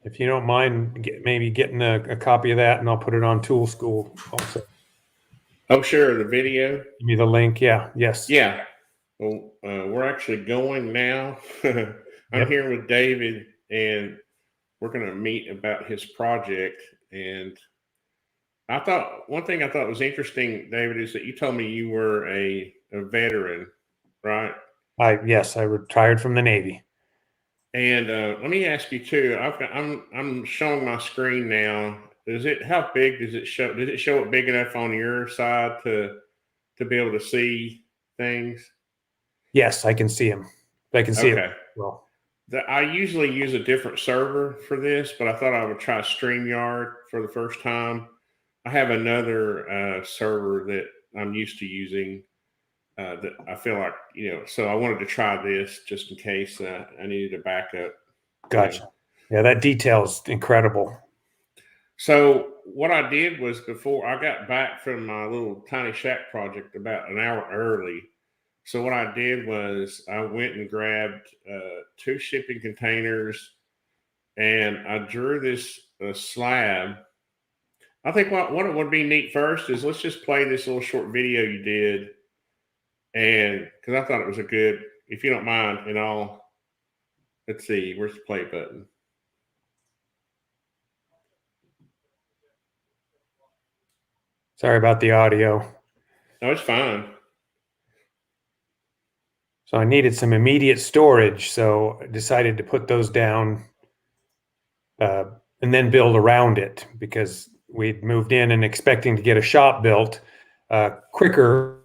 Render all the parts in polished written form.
If you don't mind, maybe getting a copy of that, and I'll put it on Tool School also. Oh, sure, the video. Give me the link. Yeah. Yes. Yeah. Well, we're actually going now. I'm Yep. here with David, and we're going to meet about his project. And I thought one thing I thought was interesting, David, is that you told me you were a veteran, right? Yes, I retired from the Navy. And let me ask you too. I'm showing my screen now. Does it? How big does it show? Does it show it big enough on your side to be able to see things? Yes, I can see him. I can see it Okay. well. I usually use a different server for this, but I thought I would try StreamYard for the first time. I have another server that I'm used to using that I feel like, so I wanted to try this just in case I needed a backup. Gotcha. Yeah, that detail is incredible. So what I did was before I got back from my little tiny shack project about an hour early. So what I did was I went and grabbed two shipping containers and I drew this slab. I think what it would be neat first is let's just play this little short video you did, and because I thought it was a good, if you don't mind, and let's see, where's the play button? Sorry about the audio. No, it's fine. So I needed some immediate storage, so I decided to put those down and then build around it because we'd moved in and expecting to get a shop built quicker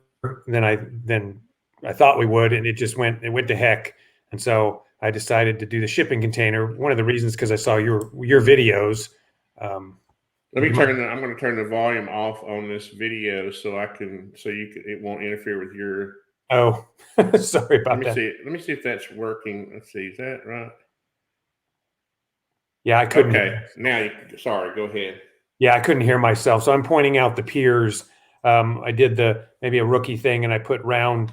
than I thought we would, and it went to heck. And so I decided to do the shipping container. One of the reasons because I saw your videos. Let me turn I'm going to turn the volume off on this video so it won't interfere with your. Oh, sorry about that. Let me see if that's working. Let's see. Is that right? Yeah, I couldn't. Okay. Sorry. Go ahead. Yeah, I couldn't hear myself. So I'm pointing out the piers. I did maybe a rookie thing, and I put round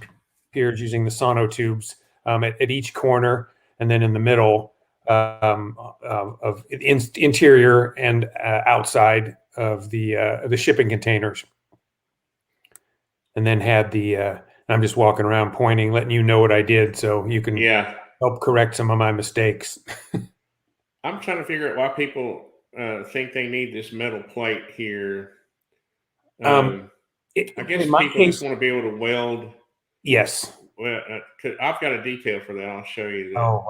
piers using the sonotubes at each corner, and then in the middle of interior and outside of the shipping containers, and then had I'm just walking around pointing, letting you know what I did, so you can help correct some of my mistakes. I'm trying to figure out why people think they need this metal plate here. I guess people just want to be able to weld. Yes. Well, I've got a detail for that. I'll show you that. Oh,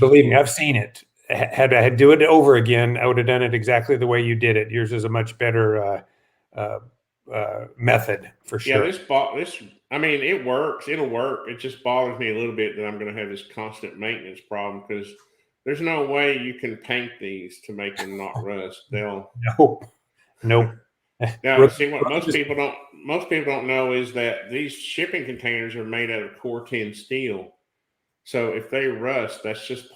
believe me, I've seen it. Had I had to do it over again, I would have done it exactly the way you did it. Yours is a much better method for sure. Yeah, I mean, it works. It'll work. It just bothers me a little bit that I'm going to have this constant maintenance problem because there's no way you can paint these to make them not rust. Nope. Now, see what most people don't know is that these shipping containers are made out of core 10 steel. So if they rust, that's just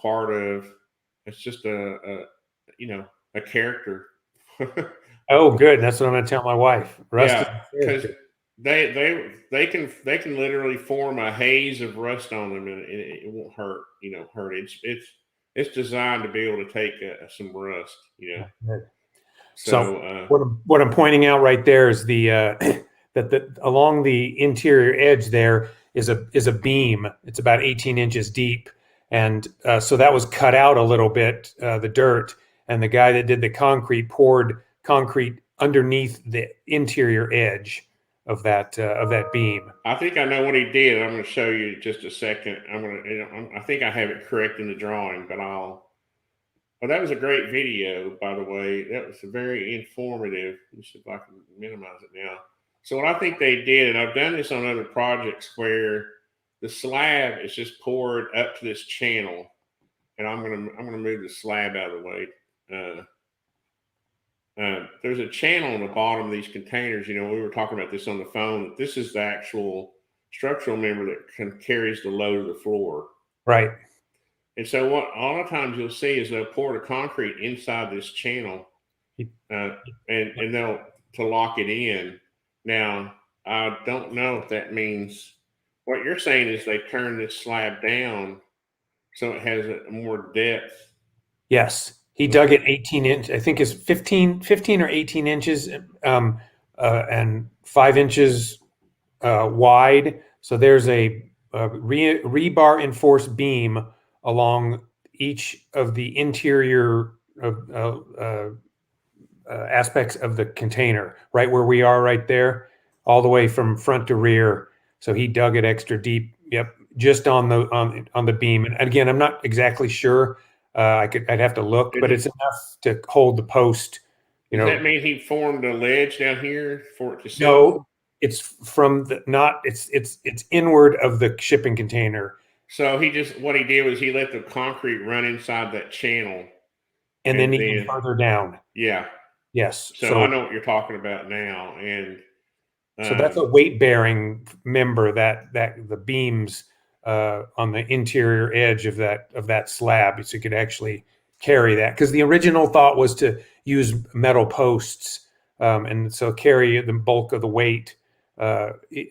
it's just a character. Oh, good. That's what I'm going to tell my wife. Rust, because they can literally form a haze of rust on them, and it won't hurt. It's designed to be able to take some rust. So what I'm pointing out right there is that along the interior edge there is a beam. It's about 18 inches deep, and so that was cut out a little bit, the dirt, and the guy that did the concrete poured concrete underneath the interior edge of that beam. I think I know what he did. I'm going to show you in just a second. I think I have it correct in the drawing, but Well, that was a great video, by the way. That was very informative. Let me see if I can minimize it now. So what I think they did, and I've done this on other projects where the slab is just poured up to this channel, and I'm gonna move the slab out of the way. There's a channel on the bottom of these containers. We were talking about this on the phone. This is the actual structural member that carries the load of the floor. Right. And so what a lot of times you'll see is they'll pour the concrete inside this channel and they'll to lock it in. Now, I don't know if that means what you're saying is they turn this slab down so it has more depth. Yes. He dug it 18 inch. I think is 15 or 18 inches, and 5 inches wide. So there's a rebar enforced beam along each of the interior of, aspects of the container, right where we are, right there, all the way from front to rear. So he dug it extra deep. Yep, just on the beam. And again, I'm not exactly sure. I'd have to look, Did but he, it's enough to hold the post. You does know, that mean he formed a ledge down here for it to sit on? no, it's from the not. It's inward of the shipping container, So he just what he did was he let the concrete run inside that channel, and then and even then further down. yeah. Yes. So I know what you're talking about now, and So that's a um, weight bearing member that the beams on the interior edge of that slab, so you could actually carry that. Because the original thought was to use metal posts, and so carry the bulk of the weight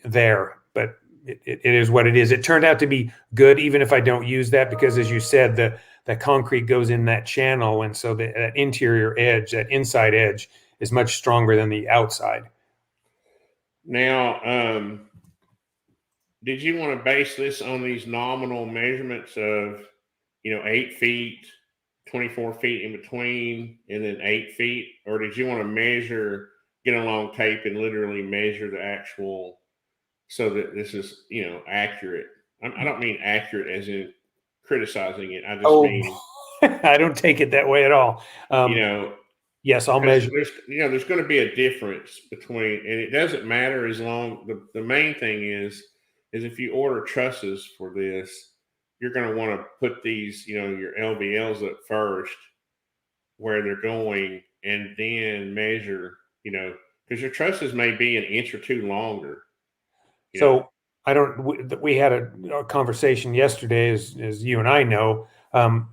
there. But it is what it is. It turned out to be good, even if I don't use that, because as you said, the concrete goes in that channel, and so that interior edge, that inside edge, is much stronger than the outside. now did you want to base this on these nominal measurements of 8 feet, 24 feet in between, and then 8 feet, or did you want to measure, get a long tape and literally measure the actual so that this is accurate? I don't mean accurate as in criticizing it. I just Oh, mean I don't take it that way at all. you know Yes, I'll because measure. there's going to be a difference between, and it doesn't matter as long the main thing is if you order trusses for this, you're going to want to put these your LVLs up first where they're going, and then measure because your trusses may be an inch or two longer you know So I don't. We had a conversation yesterday, as you and I know,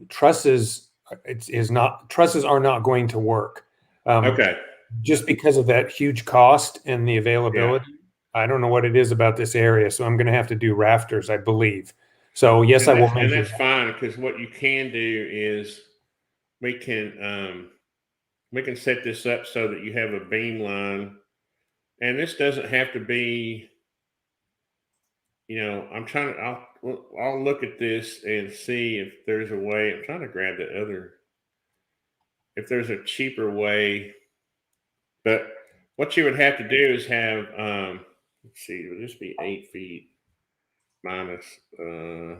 trusses. Is not trusses are not going to work, okay, just because of that huge cost and the yeah, availability. I don't know what it is about this area, so I'm going to have to do rafters, I believe. So yes, I and will that's measure that. fine, because what you can do is we can set this up so that you have a beam line. And this doesn't have to be, I'm trying to, I'll look at this and see if there's a way. I'm trying to grab the other, if there's a cheaper way. But what you would have to do is have, let's see, would this be 8 feet minus, I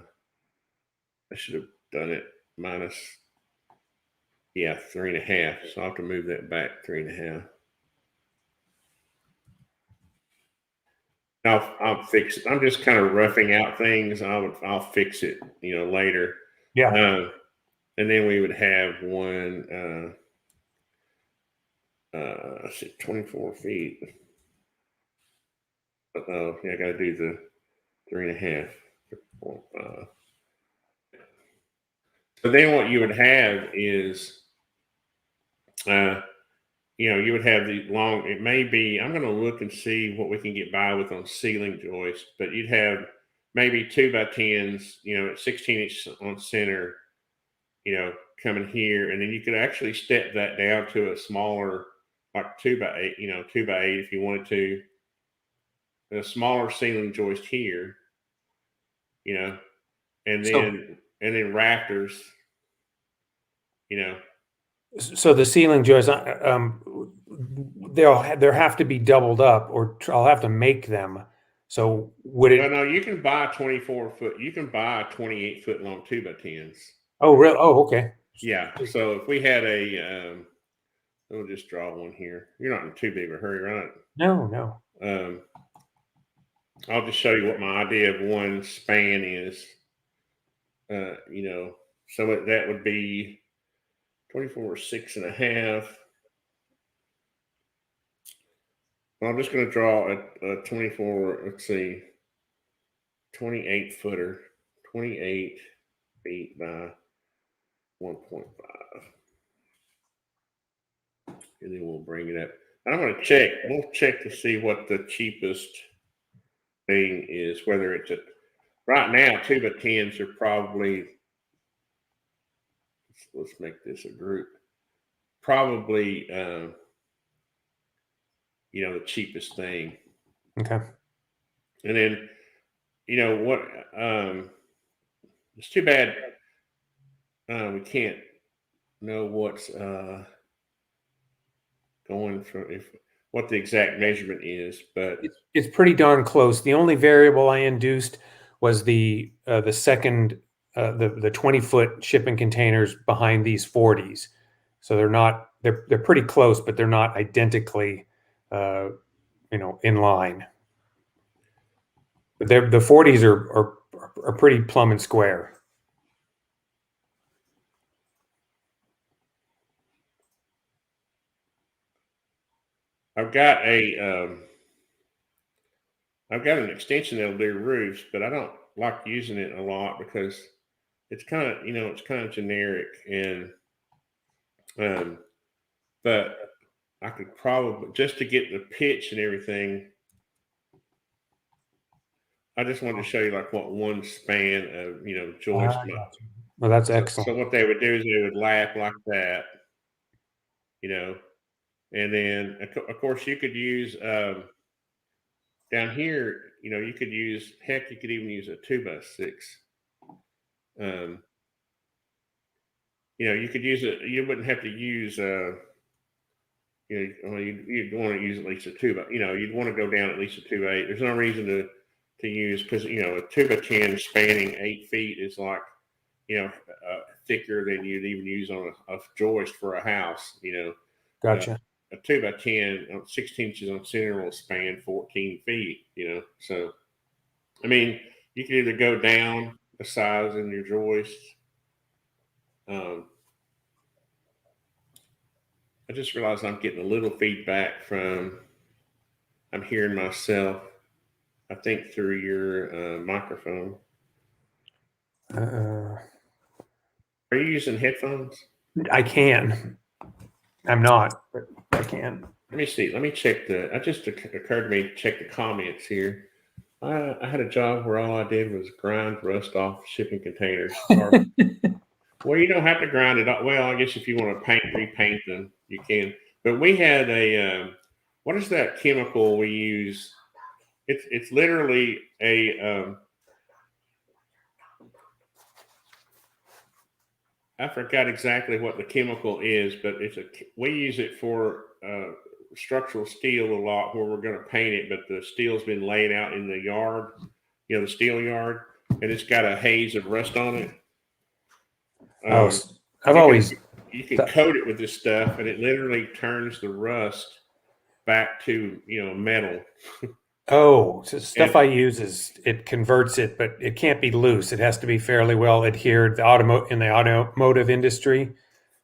should have done it minus, yeah, 3.5. So I'll have to move that back 3.5. I'll fix it. I'm just kind of roughing out things. I'll fix it, later. Yeah. Um, and then we would have one. Let's see, 24 feet. Oh, yeah, I got to do the 3.5. 4.5. So then what you would have is, uh, you would have the long. It may be. I'm going to look and see what we can get by with on ceiling joists, but you'd have maybe 2x10s, at 16 inch on center, coming here, and then you could actually step that down to a smaller, like 2x8, 2x8 if you wanted to, a smaller ceiling joist here, you know, and So then rafters, you know. so the ceiling joists, they'll have to be doubled up, or I'll have to make them. So would Well, it? no, you can buy 24 foot. You can buy 28 foot long 2x10s. Oh, real? Oh, okay. Yeah. So if we had we'll just draw one here. You're not in too big of a hurry, right? No, no. Um, I'll just show you what my idea of one span is. So that would be 24 6.5. I'm just going to draw a 24, let's see, 28 footer, 28 feet by 1.5. And then we'll bring it up. I'm going to check. We'll check to see what the cheapest thing is, whether it's right now, 2x10s are probably, let's make this a group. probably the cheapest thing. Okay. And then what? It's too bad we can't know what's going for what the exact measurement is, but It's pretty darn close. The only variable I induced was the second the 20-foot shipping containers behind these 40s. So they're pretty close, but they're not identically in line. But the 40s are pretty plumb and square. I've got an extension that'll do roofs, but I don't like using it a lot because it's kind of generic, and but I could probably, just to get the pitch and everything. I just wanted to show you like what one span of joist. Well, that's So excellent. what they would do is they would lap like that, and then of course you could use down here. You could use, heck, you could even use a 2x6. You could use it. You wouldn't have to use you'd want to use at least a 2 by, you'd want to go down at least a 2/8. There's no reason to use, because a 2x10 spanning 8 feet is like thicker than you'd even use on a joist for a house. Gotcha. A 2x10, 16 inches on center will span 14 feet. So I mean, you can either go down a size in your joist. I just realized I'm getting a little feedback I'm hearing myself, I think, through your microphone. Are you using headphones? I can. I'm not, but I can. Let me see. Let me check it just occurred to me to check the comments here. I had a job where all I did was grind rust off shipping containers. Well, you don't have to grind it up. Well, I guess if you want to repaint them, you can. But we had what is that chemical we use? It's literally a I forgot exactly what the chemical is, but we use it for structural steel a lot, where we're going to paint it, but the steel's been laying out in the yard, the steel yard, and it's got a haze of rust on it. You can coat it with this stuff, and it literally turns the rust back to metal. Oh, so stuff I use it converts it, but it can't be loose. It has to be fairly well adhered. In the automotive industry,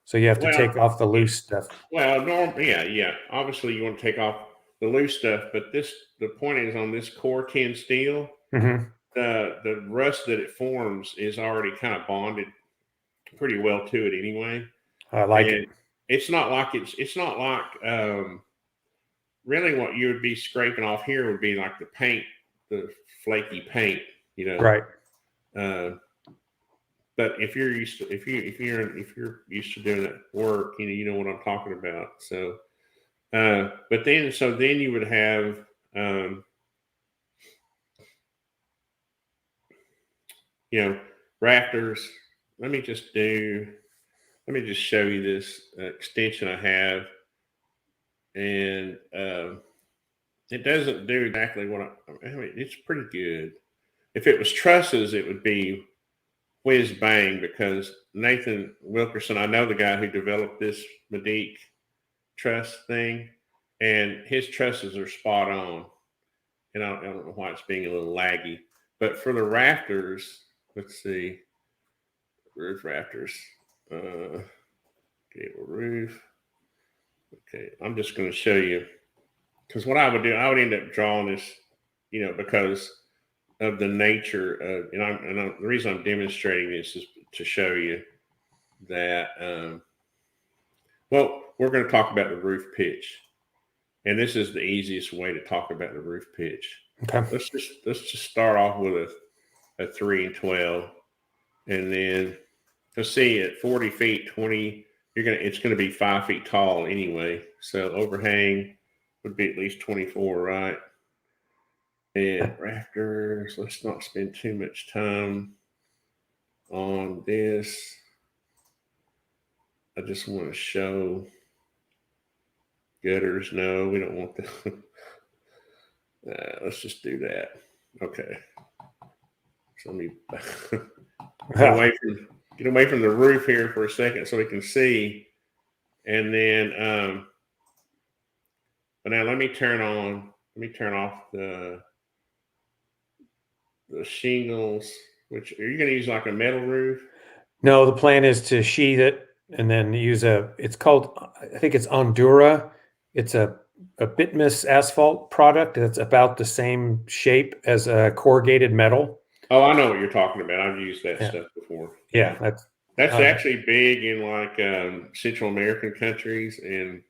so you have to take off the loose stuff. Well, yeah. Obviously, you want to take off the loose stuff, but the point is, on this core 10 steel, the rust that it forms is already kind of bonded pretty well to it anyway. I like it. It's not like really what you would be scraping off here would be like the paint, the flaky paint, Right. But if you're used to used to doing that work, you know what I'm talking about. So, but then you would have rafters. Let me just show you this extension I have, and it doesn't do exactly what I mean. It's pretty good. If it was trusses, it would be whiz bang, because Nathan Wilkerson, I know the guy who developed this Medique truss thing, and his trusses are spot on. And I don't know why it's being a little laggy, but for the rafters, let's see, roof rafters, gable roof. Okay, I'm just going to show you, because what I would do, I would end up drawing this, because of the nature of, the reason I'm demonstrating this is to show you that, well, we're going to talk about the roof pitch, and this is the easiest way to talk about the roof pitch. Okay. Let's just start off with a 3 and 12, and then let's see, at 40 feet, 20 it's gonna be 5 feet tall anyway. So overhang would be at least 24, right? And rafters, let's not spend too much time on this. I just want to show gutters. No, we don't want that. Let's just do that. Okay. So let me get away from the roof here for a second so we can see. And then, but now let me turn off the shingles. Which are you going to use like a metal roof? No, the plan is to sheathe it and then use it's called, I think it's Ondura. It's a bitmousse asphalt product that's about the same shape as a corrugated metal. Oh, I know what you're talking about. I've used that Yeah. stuff before. Yeah, That's actually big in like Central American countries, and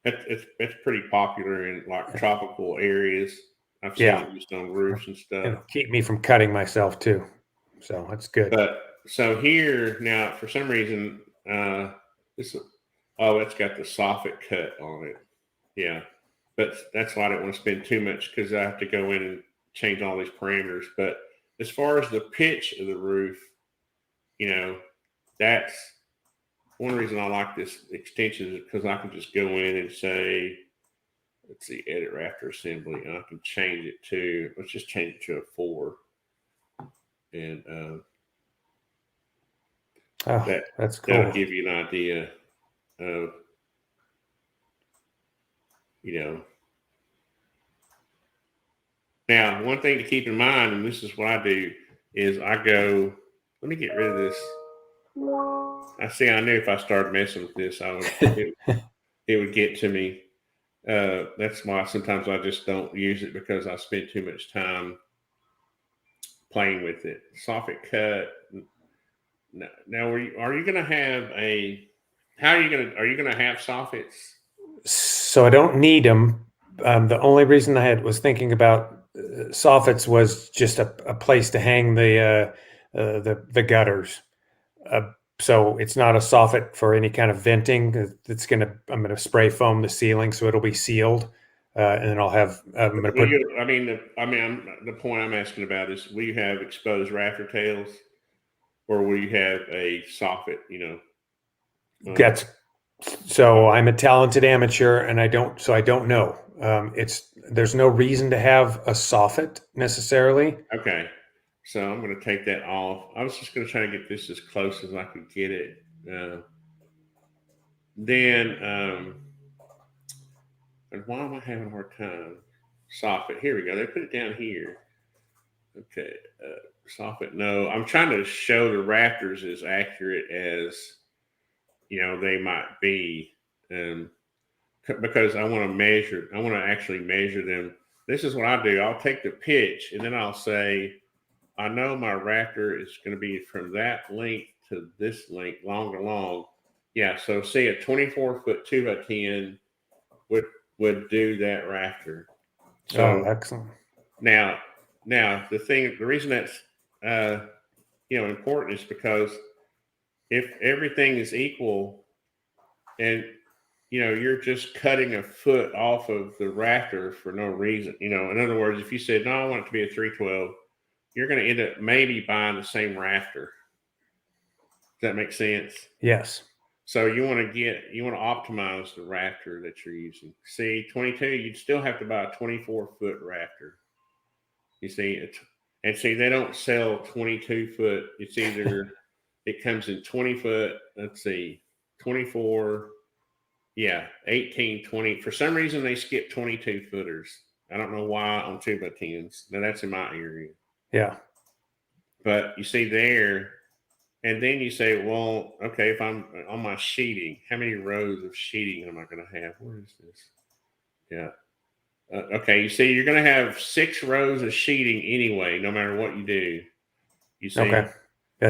it's pretty popular in like tropical areas. I've seen it used on roofs and stuff. It'll keep me from cutting myself too, so that's good. But so here now, for some reason, it's got the soffit cut on it. Yeah, but that's why I don't want to spend too much because I have to go in and change all these parameters. But as far as the pitch of the roof, that's one reason I like this extension is because I can just go in and say, let's see, edit rafter assembly, and I can change it to, let's just change it to a 4. And that's cool. That'll give you an idea of, Now, one thing to keep in mind, and this is what I do, is I go, let me get rid of this. I knew if I started messing with this, it would get to me. That's why sometimes I just don't use it because I spend too much time playing with it. Soffit cut. Now, are you going to have are you going to have soffits? So I don't need them. The only reason I was thinking about soffits was just a place to hang the gutters. So it's not a soffit for any kind of venting. I'm going to spray foam the ceiling so it'll be sealed, and then I'll have. I'm going to put. The point I'm asking about is: will you have exposed rafter tails, or will you have a soffit? So I'm a talented amateur, and I don't know. There's no reason to have a soffit necessarily. Okay. So I'm going to take that off. I was just going to try to get this as close as I could get it. And why am I having a hard time? Soffit. Here we go. They put it down here. Okay. Soffit. No, I'm trying to show the rafters as accurate as, they might be. Because I want to actually measure them. This is what I do. I'll take the pitch and then I'll say, I know my rafter is going to be from that length to this length, long. Yeah, so see, a 24-foot 2x10 would do that rafter. So excellent. Now the reason that's important is because if everything is equal, and you're just cutting a foot off of the rafter for no reason. In other words, if you said no, I want it to be a 312. You're going to end up maybe buying the same rafter. Does that make sense? Yes. So you want to optimize the rafter that you're using. See, 22, you'd still have to buy a 24-foot rafter. You see, they don't sell 22-foot. It's either it comes in 20-foot. Let's see, 24. Yeah, 18, 20. For some reason, they skip 22-footers. I don't know why on 2x10s. Now that's in my area. Yeah. But you see there, and then you say, well, okay, if I'm on my sheeting, how many rows of sheeting am I going to have? Where is this? Yeah. Okay, you see, you're going to have 6 rows of sheeting anyway, no matter what you do. You see? Okay.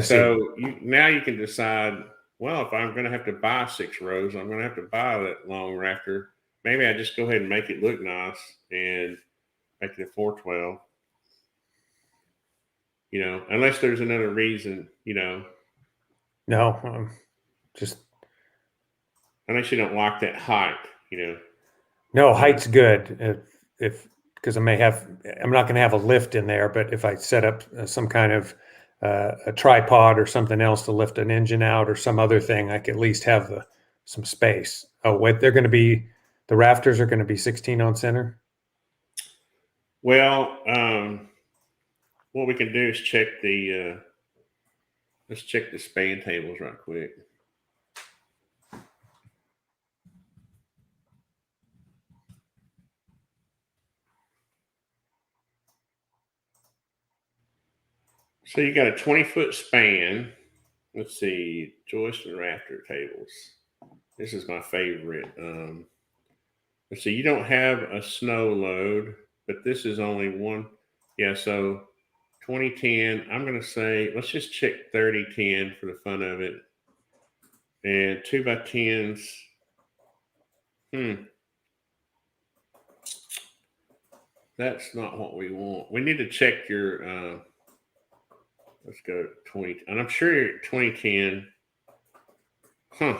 So now you can decide, well, if I'm going to have to buy 6 rows, I'm going to have to buy that long rafter. Maybe I just go ahead and make it look nice and make it a 412. Unless there's another reason, No. Just unless you don't like that height, you know. no, height's good. If because I'm not going to have a lift in there, but if I set up some kind of a tripod or something else to lift an engine out or some other thing, I could at least have some space. Oh, wait, the rafters are going to be 16 on center. Well, what we can do is check let's check the span tables right quick. So you got a 20-foot span. Let's see, joist and rafter tables. This is my favorite. Let's see, you don't have a snow load, but this is only one. Yeah, so 2010. I'm going to say, let's just check 3010 for the fun of it. And 2x10s. That's not what we want. We need to check your, let's go 20. And I'm sure you're at 2010. Huh.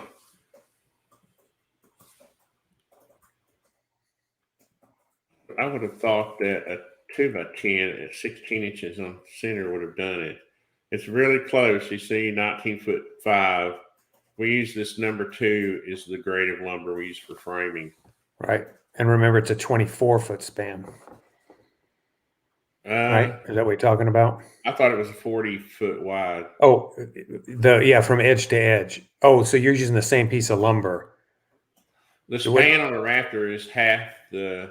I would have thought that a 2x10 at 16 inches on center would have done it. It's really close. You see, 19 foot 5. We use this number 2 is the grade of lumber we use for framing. Right. And remember, it's a 24-foot span. Right? Is that what you're talking about? I thought it was a 40-foot wide. Oh, from edge to edge. Oh, so you're using the same piece of lumber. The span on the rafter is half of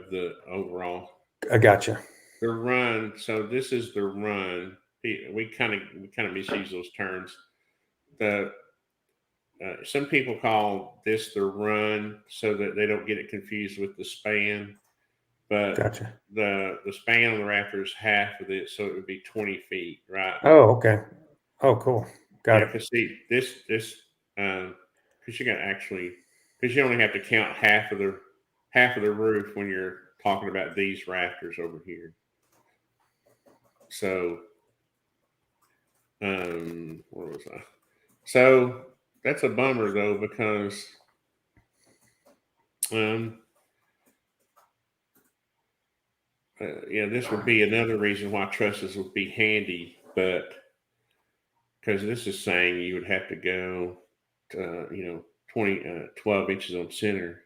the overall. I gotcha. The run. So this is the run. We kind of misuse those terms. Some people call this the run so that they don't get it confused with the span. But gotcha. The span on the rafter is half of it, so it would be 20 feet, right? Oh, okay. Oh, cool. Got it. Because see this because you got because you only have to count half of the roof when you're talking about these rafters over here. So where was I? So that's a bummer though, because this would be another reason why trusses would be handy, but because this is saying you would have to go to, 12 inches on center.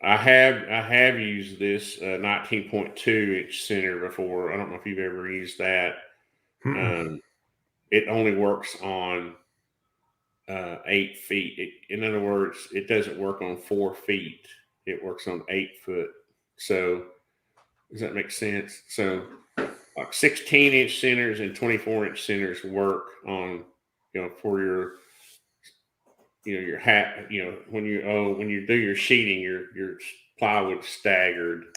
I have used this 19.2 inch center before. I don't know if you've ever used that. It only works on 8 feet. In other words, it doesn't work on 4 feet. It works on 8 foot. So does that make sense? So like 16-inch centers and 24-inch centers work on, for your, your hat, when you do your sheeting, your plywood staggered,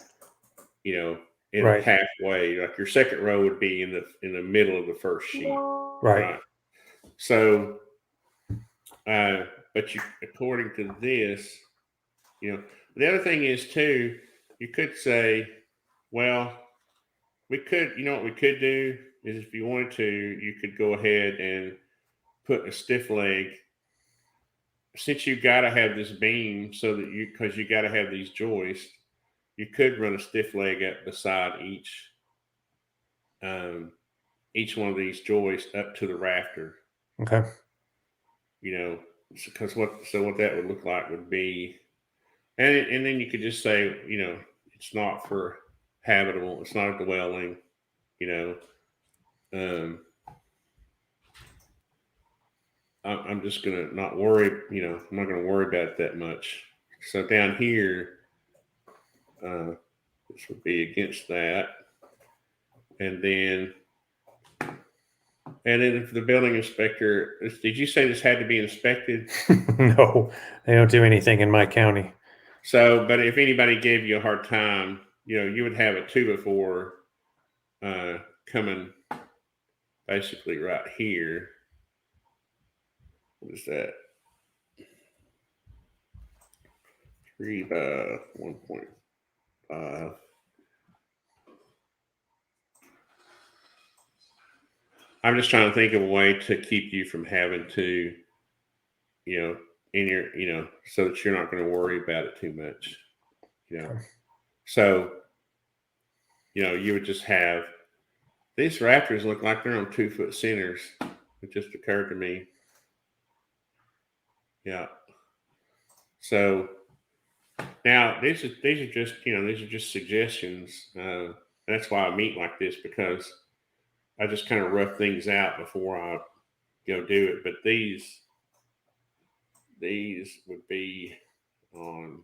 in right. halfway. Like your second row would be in the middle of the first sheet. Right. So, but according to this, the other thing is too, you could say, well, what we could do is if you wanted to, you could go ahead and put a stiff leg, since you got to have this beam because you got to have these joists, you could run a stiff leg up beside each one of these joists up to the rafter. Okay. Because what that would look like would be, and then you could just say, it's not for habitable, it's not a dwelling, I'm just gonna not worry, I'm not gonna worry about it that much. So down here, this would be against that, and then if the building inspector, did you say this had to be inspected? No, they don't do anything in my county. So, but if anybody gave you a hard time, you would have a 2x4 coming basically right here. What is that? 3 by 1.5. I'm just trying to think of a way to keep you from having to, in your, so that you're not going to worry about it too much, Okay. So, you would just have these rafters look like they're on 2-foot centers. It just occurred to me. Yeah. So now these are just suggestions. That's why I meet like this, because I just kind of rough things out before I go do it. But these would be on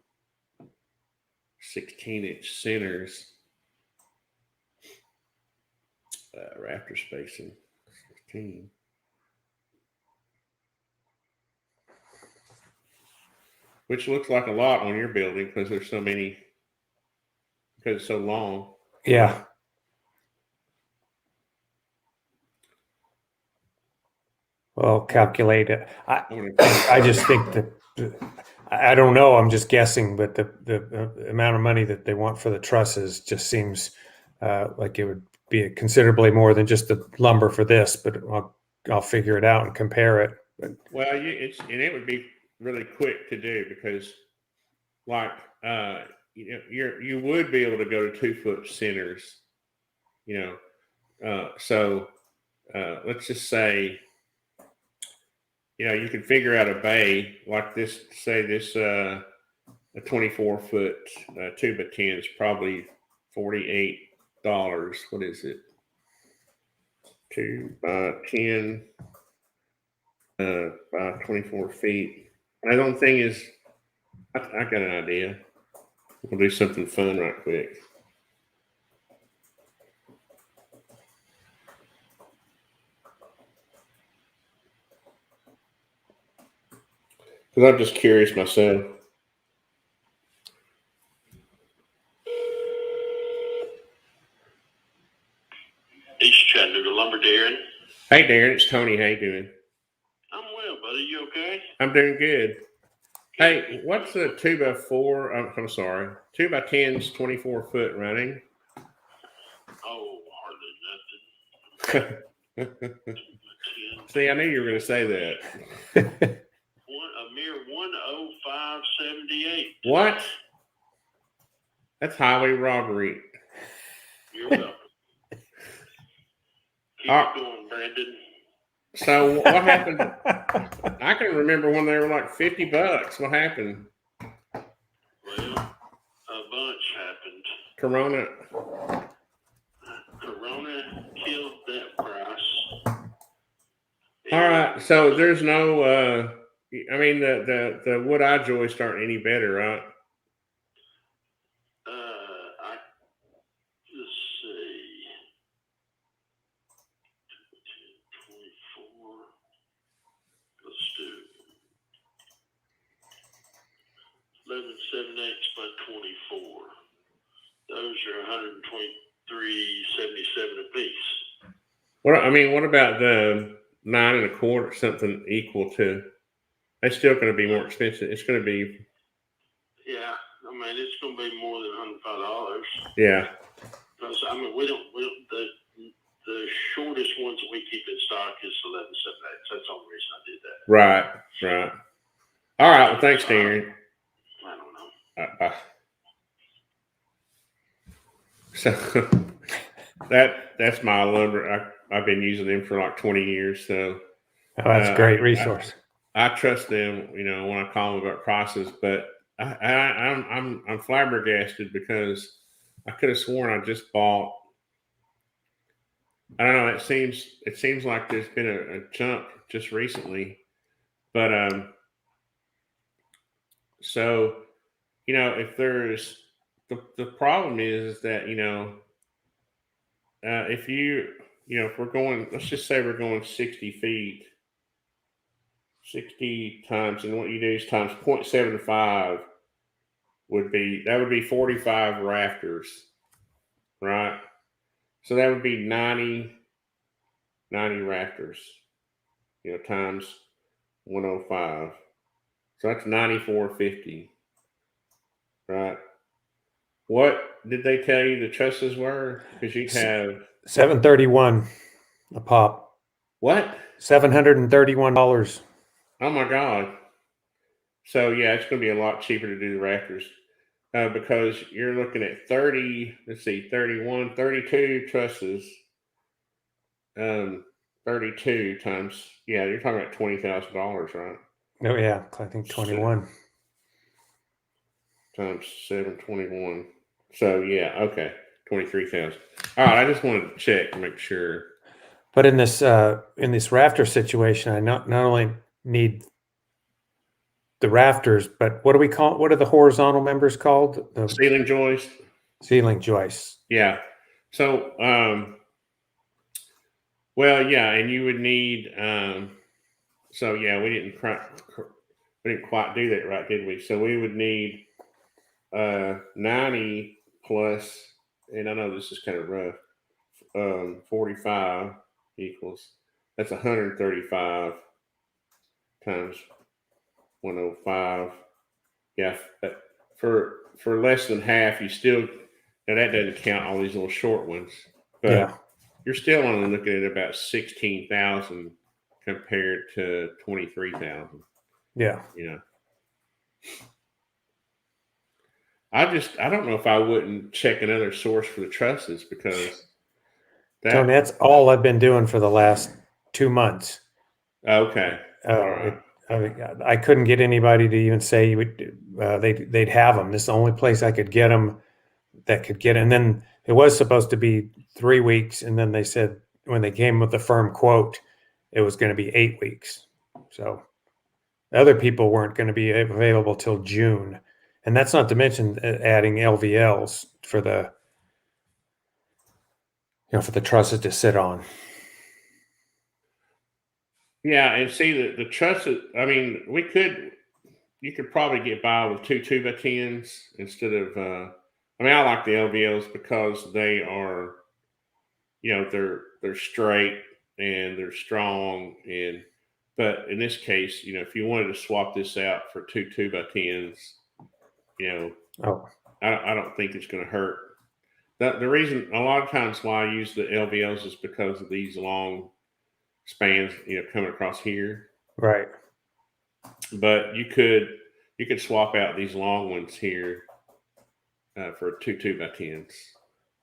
16-inch centers, rafter spacing 16. Which looks like a lot on your building because there's so many, because it's so long. Yeah. Well, calculate it. I just think that I don't know. I'm just guessing, but the amount of money that they want for the trusses just seems like it would be considerably more than just the lumber for this. But I'll figure it out and compare it. But, well, it would be really quick to do because, like, you would be able to go to 2-foot centers, so let's just say, you can figure out a bay like this. Say this a 24-foot 2x10 is probably $48. What is it? 2x10 by 24 feet. And the only thing is, I got an idea. We'll do something fun right quick. Because I'm just curious myself. East Chattanooga Lumber, Darren. Hey, Darren, it's Tony. How you doing? I'm well, buddy. You okay? I'm doing good. Hey, what's a 2x4? I'm sorry, 2x10's 24-foot running. Oh, hardly nothing. See, I knew you were going to say that. A mere 105.78. What? That's highway robbery. You're welcome. Keep it going, Brandon. So what happened? I can remember when they were like $50. What happened? Well, a bunch happened. Corona killed that price. All right. So there's no. I mean, the wood eye joists aren't any better, right? Let's see. 24. Let's do 11.7 by 24. Those are 123.77 apiece. What about the 9 1/4? Something equal to? It's still going to be more expensive. It's going to be. Yeah, I mean it's going to be more than $105. Yeah. Because I mean we don't the shortest ones that we keep in stock is 11.7. That's the only reason I did that. Right. All right. Well, thanks, Darren. I don't know. So that's my lumber. I've been using them for like 20 years. So that's a great resource. I trust them. When I call them about prices, but I'm flabbergasted because I could have sworn I just bought. I don't know. It seems like there's been a jump just recently, but so if there's the problem is that if if we're going, let's just say we're going 60 feet, 60 times, and what you do is times 0.75 would be 45 rafters, right? So that would be 90 rafters, times 105. So that's 94.50, right? What did they tell you the trusses were? Because you'd have 731 a pop. What? $731. Oh my God. So yeah, it's going to be a lot cheaper to do the rafters because you're looking at 30, let's see, 31, 32 trusses. 32 times, yeah, you're talking about $20,000, right? Oh yeah, I think 21. Times 721. So yeah, okay, 23,000. All right, I just wanted to check to make sure. But in this rafter situation, I not only need the rafters, but what do we call? What are the horizontal members called? The Ceiling joist. ceiling joists. Yeah. So well, yeah, and you would need so yeah, we didn't quite do that right, did we? So we would need 90 plus, and I know this is kind of rough. 45 equals, that's 135 times 105. Yeah, for less than half, you still, now that doesn't count all these little short ones, but Yeah, you're still only looking at about 16,000 compared to 23,000. yeah. You know, I don't know if I wouldn't check another source for the trusses because Tony, that, that's all I've been doing for the last 2 months. okay, all Oh, right. I couldn't get anybody to even say you would. They'd have them. This is the only place I could get them that could get. And then it was supposed to be 3 weeks, and then they said when they came with the firm quote, it was going to be 8 weeks. So other people weren't going to be available till June, and that's not to mention adding LVLs for the for the trusses to sit on. Yeah, and see the trusses. I mean, you could probably get by with two 2x10s instead of. I mean, I like the LVLs because they are, they're straight and they're strong, and but in this case, if you wanted to swap this out for two 2x10s, you know, Oh, I don't think it's going to hurt. The reason a lot of times why I use the LVLs is because of these long spans, coming across here. right. But you could swap out these long ones here for two 2x10s.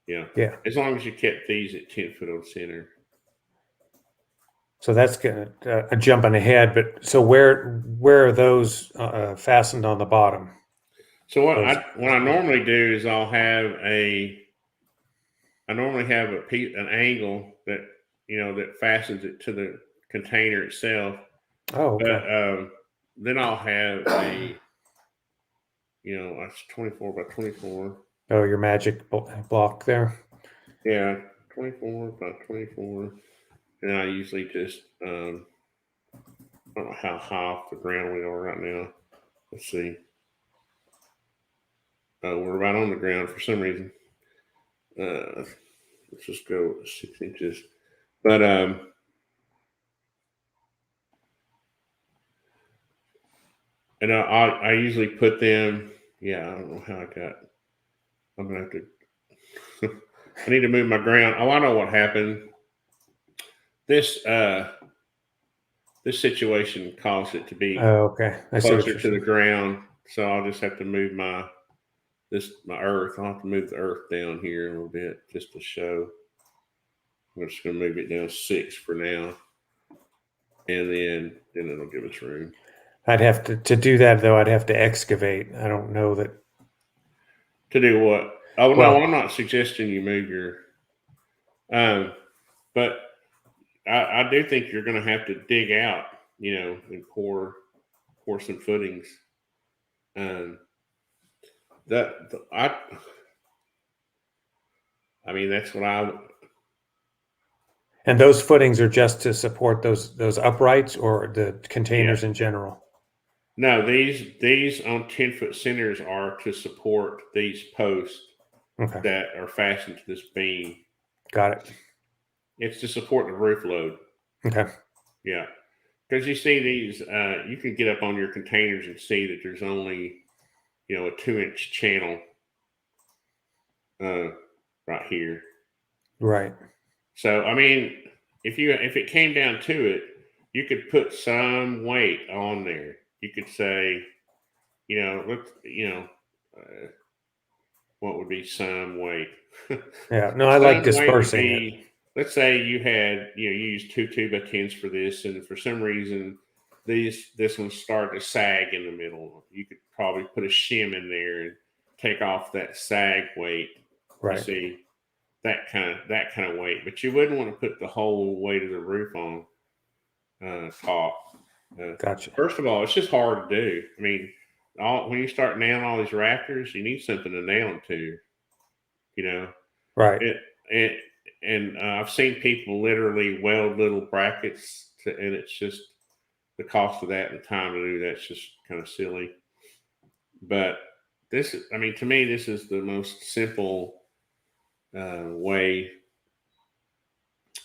Yeah. As long as you kept these at 10 foot on center. So that's gonna jumping ahead. But so where are those fastened on the bottom? So Those. what I normally do is I normally have an angle that that fastens it to the container itself. Oh, But okay. then I'll have that's 24 by 24. Oh, your magic block there. Yeah, 24 by 24. And I usually just, I don't know how high off the ground we are right now. Let's see. We're right on the ground for some reason. Let's just go 6 inches. But and I usually put them. Yeah, I don't know how I got. I'm gonna have to. I need to move my ground. Oh, I know what happened. This this situation caused it to be Oh, okay. I see what closer you're to the saying. ground, so I'll just have to move my earth. I'll have to move the earth down here a little bit just to show. I'm just going to move it down 6 for now, and then it'll give us room I'd have to do that though. I'd have to excavate. I don't know that. to do what. Oh no, Well, I'm not suggesting you move your. But I do think you're going to have to dig out, and pour some footings. Um, that I mean that's what I. and those footings are just to support those uprights or the Yeah. containers in general. No, these on 10 foot centers are to support these posts Okay, that are fastened to this beam. got it. It's to support the roof load. Okay, Yeah, because you see these, you can get up on your containers and see that there's only a 2 inch channel right here. right. So I mean, if it came down to it, you could put some weight on there. You could say, what would be some weight? Yeah. No, I like Some weight would dispersing it. be, let's say you had, you used 2 2x10s for this, and for some reason this one started to sag in the middle. You could probably put a shim in there and take off that sag weight. Right. You see that kind of weight, but you wouldn't want to put the whole weight of the roof on top. Gotcha. First of all, it's just hard to do. I mean, when you start nailing all these rafters, you need something to nail them to. Right. And I've seen people literally weld little brackets, and it's just the cost of that and the time to do that's just kind of silly. But to me, this is the most simple way.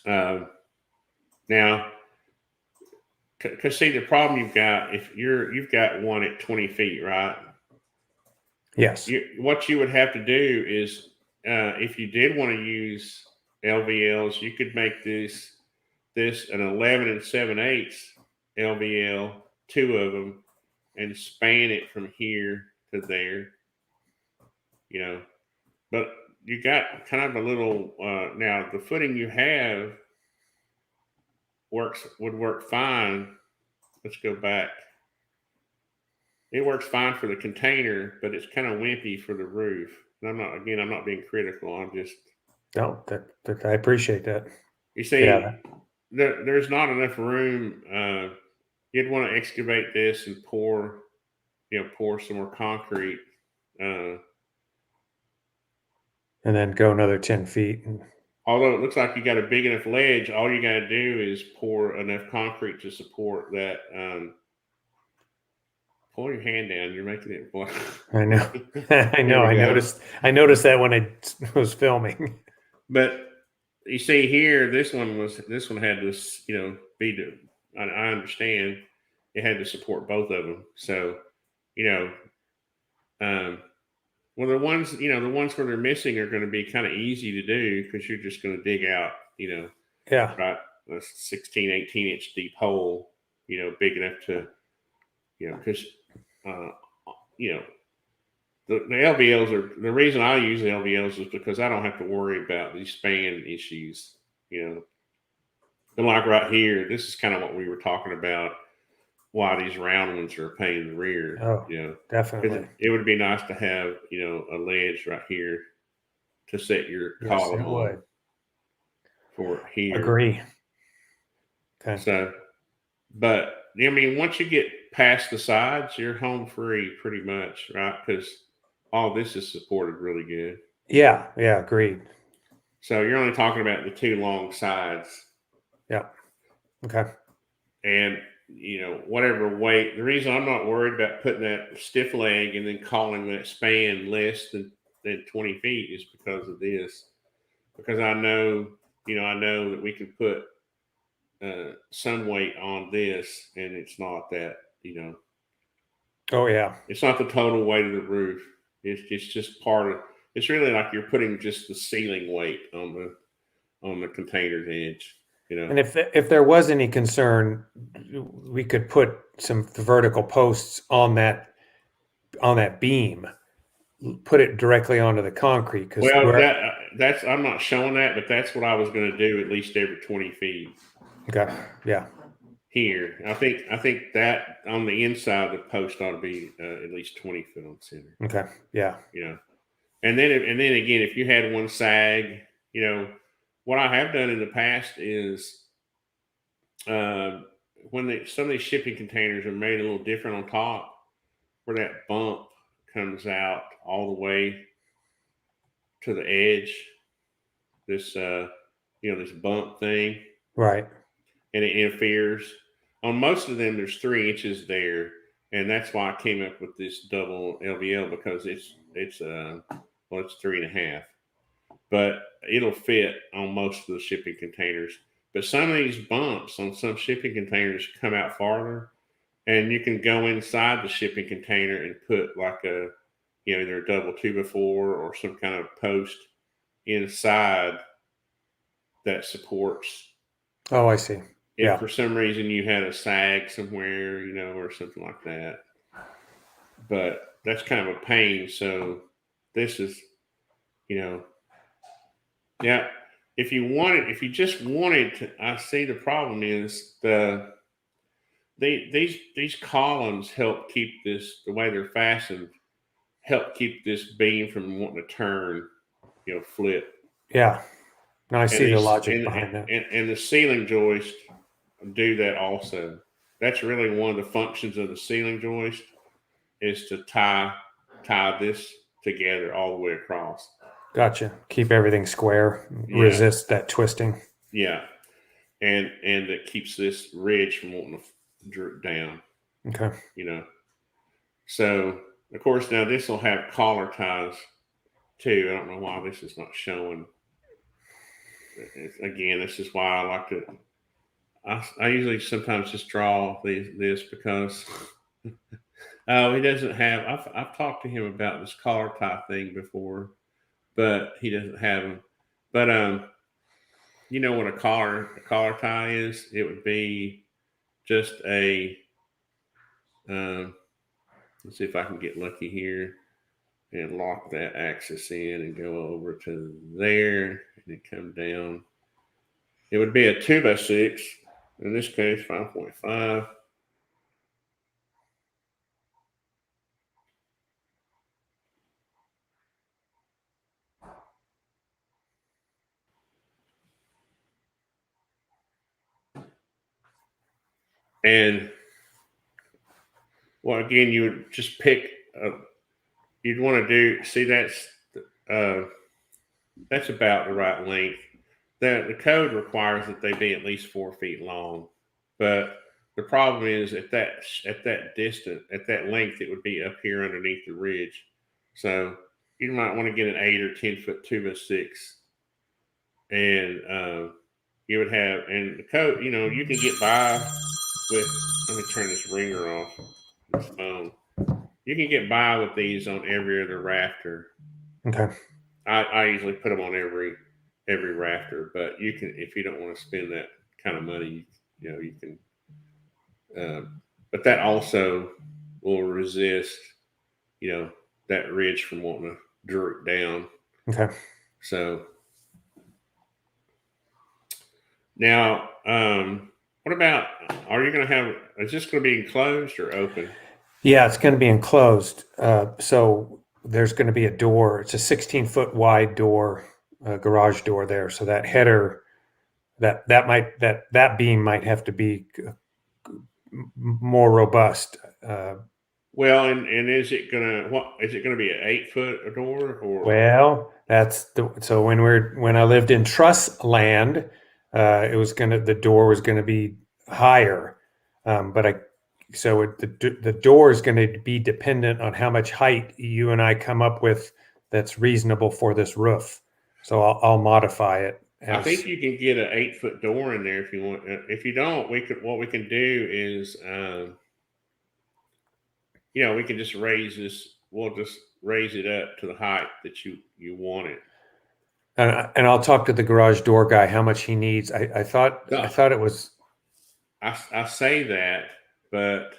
Now, because see, the problem you've got, if you've got one at 20 feet, right? Yes. What you would have to do is, if you did want to use LVLs, you could make this an 11 7/8 LVL, 2 of them, and span it from here to there. But you got kind of a little. Now the footing you have would work fine. Let's go back. It works fine for the container, but it's kind of wimpy for the roof. And I'm not being critical. I'm just. No, that I appreciate that. You see, Yeah. there's not enough room. You'd want to excavate this and pour some more concrete. And then go another 10 feet. Although it looks like you got a big enough ledge, all you got to do is pour enough concrete to support that. Pull your hand down. You're making it black. I know. I know. I noticed that when I was filming. But you see here, this one had this, I understand it had to support both of them. So, well, the ones where they're missing are going to be kind of easy to do because you're just going to dig out, Yeah. about a 16, 18 inch deep hole, big enough to, because, the LVLs are the reason I use the LVLs is because I don't have to worry about these span issues, And like right here, this is kind of what we were talking about. Why these round ones are a pain in the rear. Oh, definitely. It would be nice to have a ledge right here to set your column on for here. Agree. Okay. So, but once you get past the sides, you're home free pretty much, right? Because all this is supported really good. Yeah. Agreed. So you're only talking about the 2 long sides. Yeah. Okay. And whatever weight. The reason I'm not worried about putting that stiff leg and then calling that span less than 20 feet is because of this. Because I know that we can put some weight on this, and it's not that, Oh yeah. It's not the total weight of the roof. It's just part of. It's really like you're putting just the ceiling weight on the container's edge. And if there was any concern, we could put some vertical posts on that beam, put it directly onto the concrete. Well, that's I'm not showing that, but that's what I was going to do at least every 20 feet. Okay. Yeah. Here, I think that on the inside of the post ought to be at least 20 foot on center. Okay. Yeah. And then again, if you had one sag, what I have done in the past is when some of these shipping containers are made a little different on top, where that bump comes out all the way to the edge, this this bump thing, Right. and it interferes. On most of them, there's 3 inches there, and that's why I came up with this double LVL because it's 3.5. But it'll fit on most of the shipping containers. But some of these bumps on some shipping containers come out farther, and you can go inside the shipping container and put like either a double 2x4 or some kind of post inside that supports Oh, I see. If Yeah. for some reason you had a sag somewhere, or something like that. But that's kind of a pain. So this is, yeah. If you just wanted to, I see the problem is these columns help keep the way they're fastened, help keep this beam from wanting to turn, flip. Yeah. No, I And see the these logic behind that. and the ceiling joist do that also. That's really one of the functions of the ceiling joist is to tie this together all the way across. Gotcha. Keep everything square. Yeah, Resist that twisting. yeah, and it keeps this ridge from wanting to droop down. Okay. So of course now this will have collar ties too. I don't know why this is not showing. Again, this is why I like to. I usually sometimes just draw this because he doesn't have. I've talked to him about this collar tie thing before, but he doesn't have them. But you know what a collar tie is? It would be just a. Let's see if I can get lucky here and lock that axis in and go over to there and then come down. It would be a 2x6. In this case, 5.5. And well, again, you would just pick. You'd want to see uh, that's about the right length. The code requires that they be at least 4 feet long, but the problem is at that distance, at that length, it would be up here underneath the ridge. So you might want to get an 8 or 10 foot 2x6, and you would have and the code. You can get by with. Let me turn this ringer off. This phone. You can get by with these on every other rafter. Okay. I usually put them on every rafter, but you can if you don't want to spend that kind of money, you can. But that also will resist, that ridge from wanting to droop down. Okay. So now, what about? Are you going to have? Is this going to be enclosed or open? Yeah, it's going to be enclosed. So there's going to be a door. It's a 16-foot wide door, garage door there. So that header, that beam might have to be more robust. Well, and is it gonna be an 8 foot door or? Well, so when I lived in truss land, the door was gonna be higher, the door is going to be dependent on how much height you and I come up with that's reasonable for this roof. So I'll modify it. I think you can get an 8 foot door in there if you want. If you don't, what we can do is, we can just raise this. We'll just raise it up to the height that you want it. And I'll talk to the garage door guy how much he needs. I thought it was. I say that, but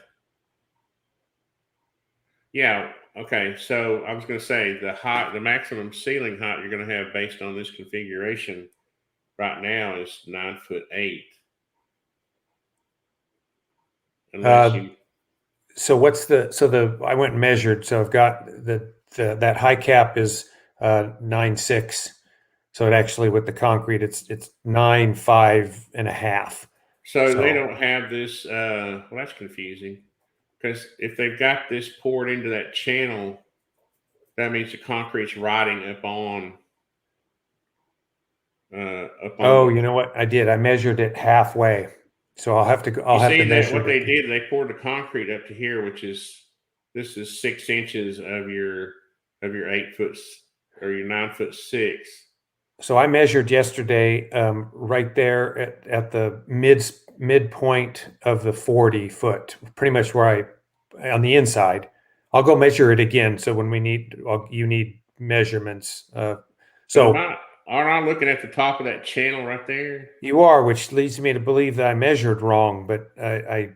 yeah, okay. So I was going to say the maximum ceiling height you're going to have based on this configuration right now is 9'8". Unless you. So I went and measured. So I've got that high cap is 9'6". So it actually with the concrete it's 9'5.5". So they don't have this. Well, that's confusing because if they've got this poured into that channel, that means the concrete's riding up on. Oh, you know what I did? I measured it halfway. So I'll have to measure what they did. They poured the concrete up to here, this is 6 inches of your 8 foot or your 9'6". So I measured yesterday, right there at the midpoint of the 40-foot, pretty much on the inside. I'll go measure it again. So when you need measurements. So aren't I looking at the top of that channel right there? You are, which leads me to believe that I measured wrong, but I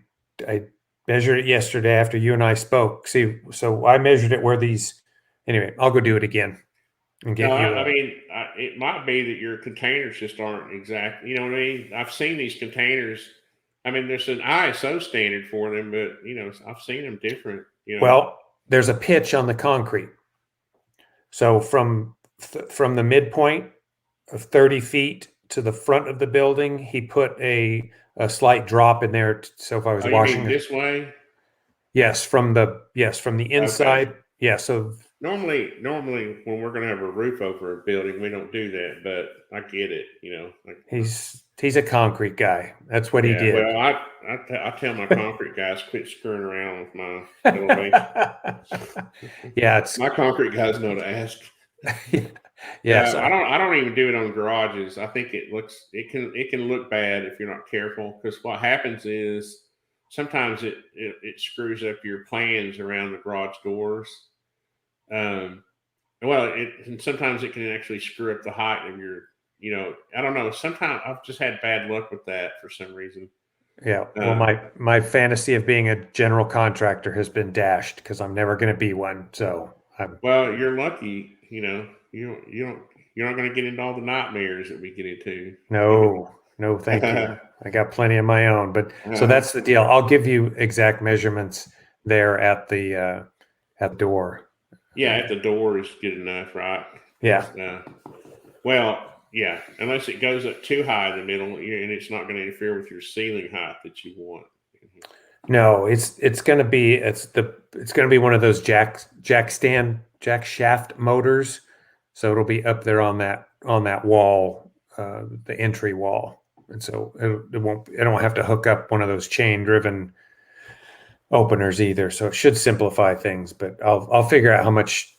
measured it yesterday after you and I spoke. See, so I measured it where these. Anyway, I'll go do it again and No, get you. I mean, it might be that your containers just aren't exact. You know what I mean? I've seen these containers. I mean, there's an ISO standard for them, but I've seen them different. Well, there's a pitch on the concrete. So from the midpoint of 30 feet to the front of the building, he put a slight drop in there. So if I was oh, you washing mean this way? yes, from the inside. Okay. Yeah, so Normally, when we're going to have a roof over a building, we don't do that. But I get it. he's a concrete guy. That's what he Yeah. did. Well, I tell my concrete guys quit screwing around with my elevation. Yeah, My concrete guys know to ask. yeah. So, I don't even do it on garages. I think it can look bad if you're not careful, because what happens is sometimes it screws up your plans around the garage doors. And sometimes it can actually screw up the height of your. I don't know. Sometimes I've just had bad luck with that for some reason. yeah. Well, my fantasy of being a general contractor has been dashed because I'm never going to be one. So Well, you're lucky. You're not going to get into all the nightmares that we get into. No, thank you. I got plenty of my own. But so that's the deal. I'll give you exact measurements there at the door. Yeah, at the door is good enough, right? Yeah. Well, yeah, unless it goes up too high in the middle, and it's not going to interfere with your ceiling height that you want. No, it's going to be one of those jack shaft motors. So it'll be up there on that wall, the entry wall, and so I don't have to hook up one of those chain driven openers either. So it should simplify things. But I'll figure out how much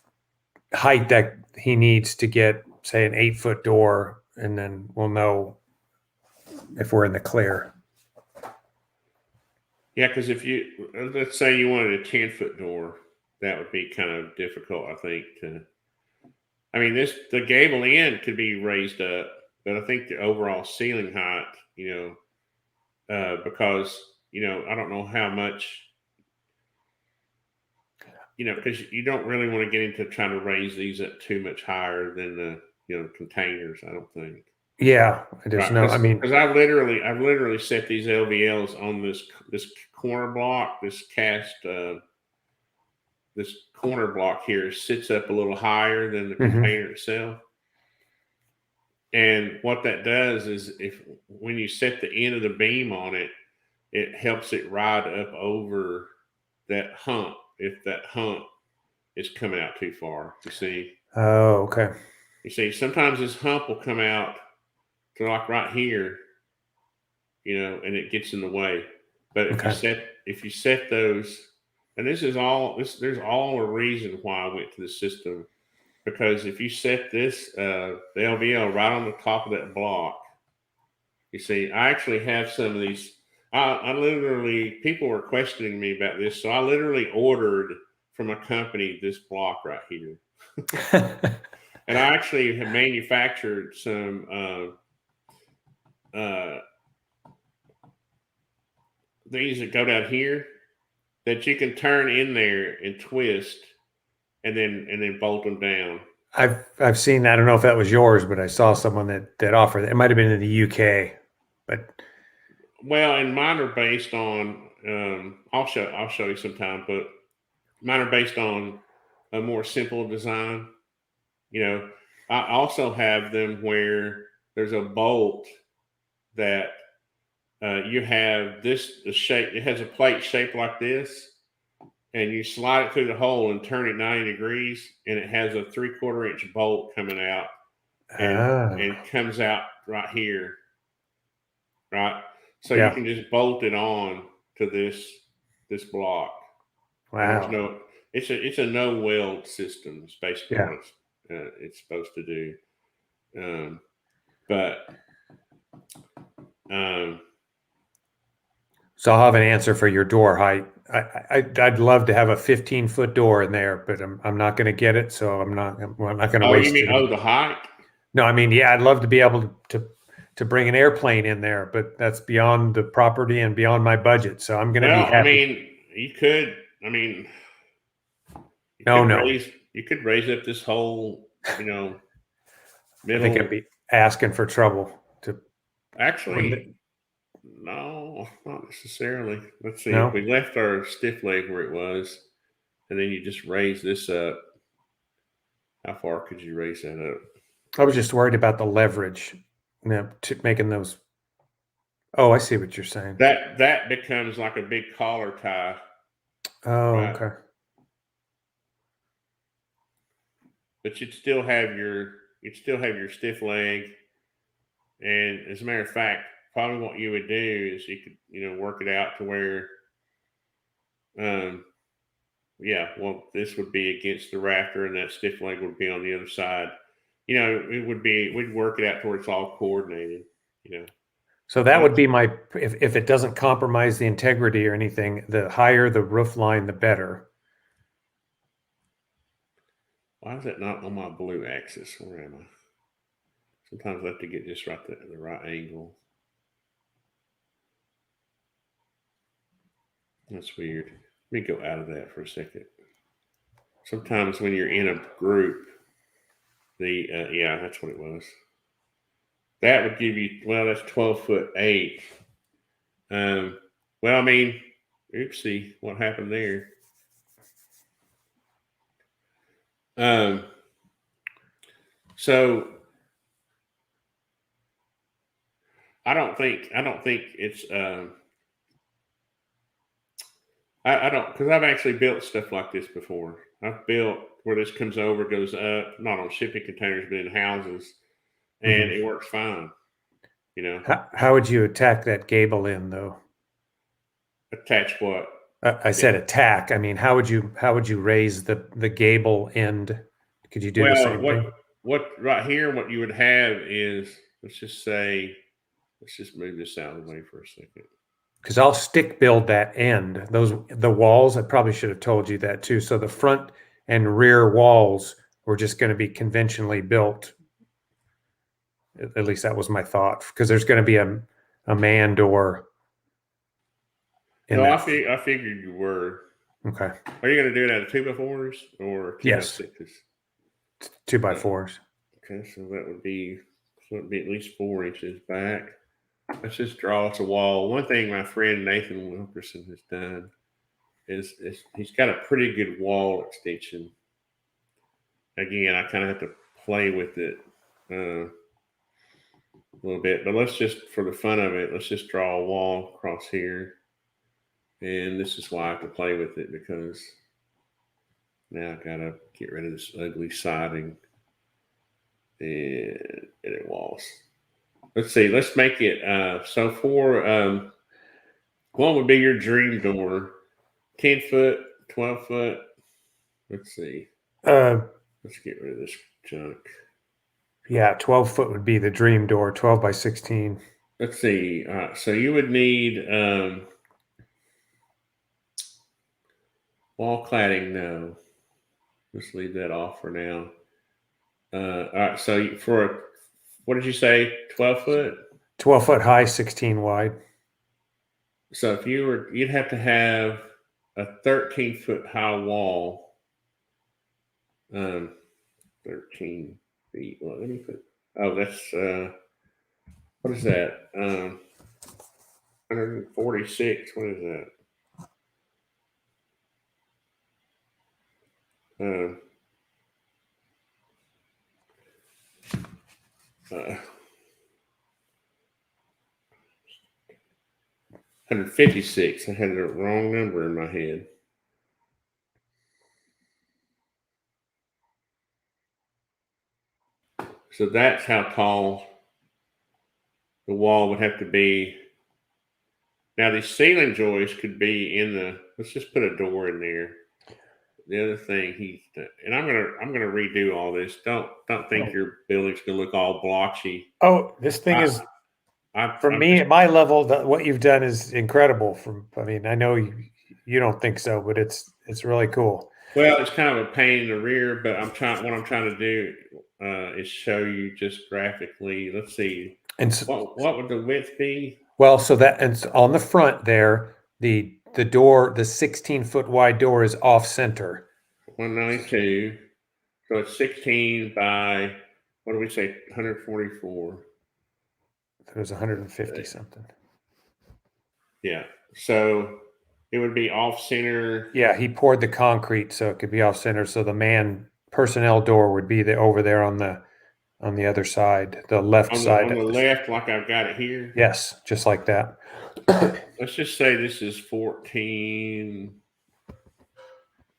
height that he needs to get, say, an 8-foot door, and then we'll know if we're in the clear. Yeah, because let's say you wanted a 10-foot door, that would be kind of difficult, I think. I mean, the gable end could be raised up, but I think the overall ceiling height, because I don't know how much, because you don't really want to get into trying to raise these up too much higher than the containers. I don't think. Yeah, there's Right, I mean, because I've literally set these LVLs on this corner block, this corner block here sits up a little higher than the container itself. And what that does is when you set the end of the beam on it, it helps it ride up over that hump if that hump is coming out too far. You see? Oh, okay. You see, sometimes this hump will come out to like right here, and it gets in the way. But if you set those, and there's all a reason why I went to the system, because if you set this the LVL right on the top of that block, you see, I actually have some of these. I literally, people were questioning me about this, so I literally ordered from a company this block right here, and I actually have manufactured some. These that go down here that you can turn in there and twist and then bolt them down. I've seen that. I don't know if that was yours, but I saw someone that offered it. It might have been in the UK, but and mine are based on I'll show you sometime, but mine are based on a more simple design. I also have them where there's a bolt that you have the shape. It has a plate shaped like this, and you slide it through the hole and turn it 90 degrees, and it has a 3/4 inch bolt coming out, and comes out right here, right? So you can just bolt it on to this block. Wow. It's a no weld system. It's basically what it's supposed to do. So I'll have an answer for your door height. I'd love to have a 15-foot door in there, but I'm not going to get it, so I'm not going to waste it. Oh, the height? No, I mean, yeah, I'd love to be able to bring an airplane in there, but that's beyond the property and beyond my budget. So I'm going to be Well, I happy. mean, you could. I mean, you No, could no. raise. You could raise up this whole, I think middle. I'd be asking for trouble to. Actually, no, not necessarily. Let's see. No, If we left our stiff leg where it was, and then you just raise this up, how far could you raise that up? I was just worried about the leverage, making those. Oh, I see what you're saying. That becomes like a big collar tie, Oh, right? okay. But you'd still have your stiff leg. And as a matter of fact, probably what you would do is you could, work it out to where, yeah, well, this would be against the rafter and that stiff leg would be on the other side. We'd work it out to where it's all coordinated, So that would be my, if it doesn't compromise the integrity or anything, the higher the roof line, the better. Why is that not on my blue axis? Where am I? Sometimes I have to get just right the right angle. That's weird. Let me go out of that for a second. Sometimes when you're in a group, yeah, that's what it was. That would give you, well, that's 12'8". Well, I mean, oopsie, what happened there? So I don't think it's I don't, because I've actually built stuff like this before. I've built where this comes over, goes up, not on shipping containers, but in houses, and it works fine. How would you attack that gable end, though? Attach what? I said attack. I mean, how would you raise the gable end? Could you do the same thing? What right here? What you would have is, let's just move this out of the way for a second. Because I'll stick build that end. The walls, I probably should have told you that too. So the front and rear walls were just going to be conventionally built. At least that was my thought, because there's going to be a man door. No, I figured you were. Okay. Are you going to do it out of 2x4s or 2x6s? 2x4s. Okay, so that would be at least 4 inches back. Let's just draw us a wall. One thing my friend Nathan Wilkerson has done is he's got a pretty good wall extension. Again, I kind of have to play with it a little bit, but let's just, for the fun of it, let's just draw a wall across here. And this is why I have to play with it, because now I got to get rid of this ugly siding and edit walls. Let's see. Let's make it so for what would be your dream door? 10 foot, 12 foot. Let's see. Let's get rid of this junk. Yeah, 12 foot would be the dream door. 12 by 16. Let's see. So you would need wall cladding. No, let's leave that off for now. All right. So what did you say? 12 foot. 12 foot high, 16 wide. So if you'd have to have a 13-foot high wall. 13 feet. Well, let me put. Oh, that's what is that? 146. What is that? 156. I had the wrong number in my head. So that's how tall the wall would have to be. Now these ceiling joists could be let's just put a door in there. The other thing and I'm gonna redo all this. Don't think your building's gonna look all blotchy. Oh, this thing is for me at my level. What you've done is incredible. I mean, I know you don't think so, but it's really cool. Well, it's kind of a pain in the rear, but what I'm trying to do is show you just graphically. Let's see. And so, What would the width be? well, so that, and so on the front there, the door, the 16-foot wide door is off center. 192. So it's 16 by, what do we say, 144. It was 150 something. Yeah. So it would be off center. Yeah, he poured the concrete so it could be off center. So the personnel door would be over there on the other side, the left side. On the left, like I've got it here. Yes, just like that. Let's just say this is 14.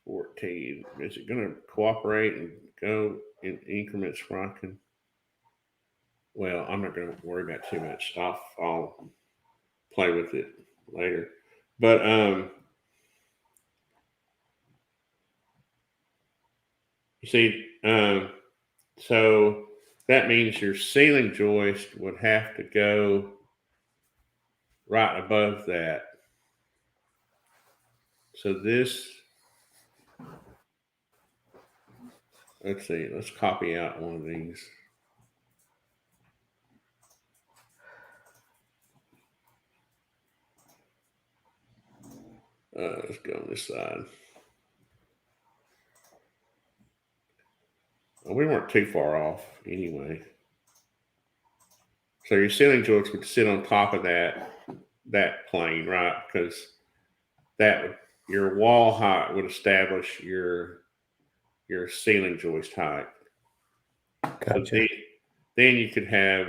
14. Is it going to cooperate and go in increments where I can? Well, I'm not going to worry about too much. I'll play with it later. But you see, so that means your ceiling joist would have to go right above that. So this, let's see, let's copy out one of these. Let's go on this side. Well, we weren't too far off anyway. So your ceiling joists would sit on top of that plane, right? Because your wall height would establish your ceiling joist height. Gotcha. So then you could have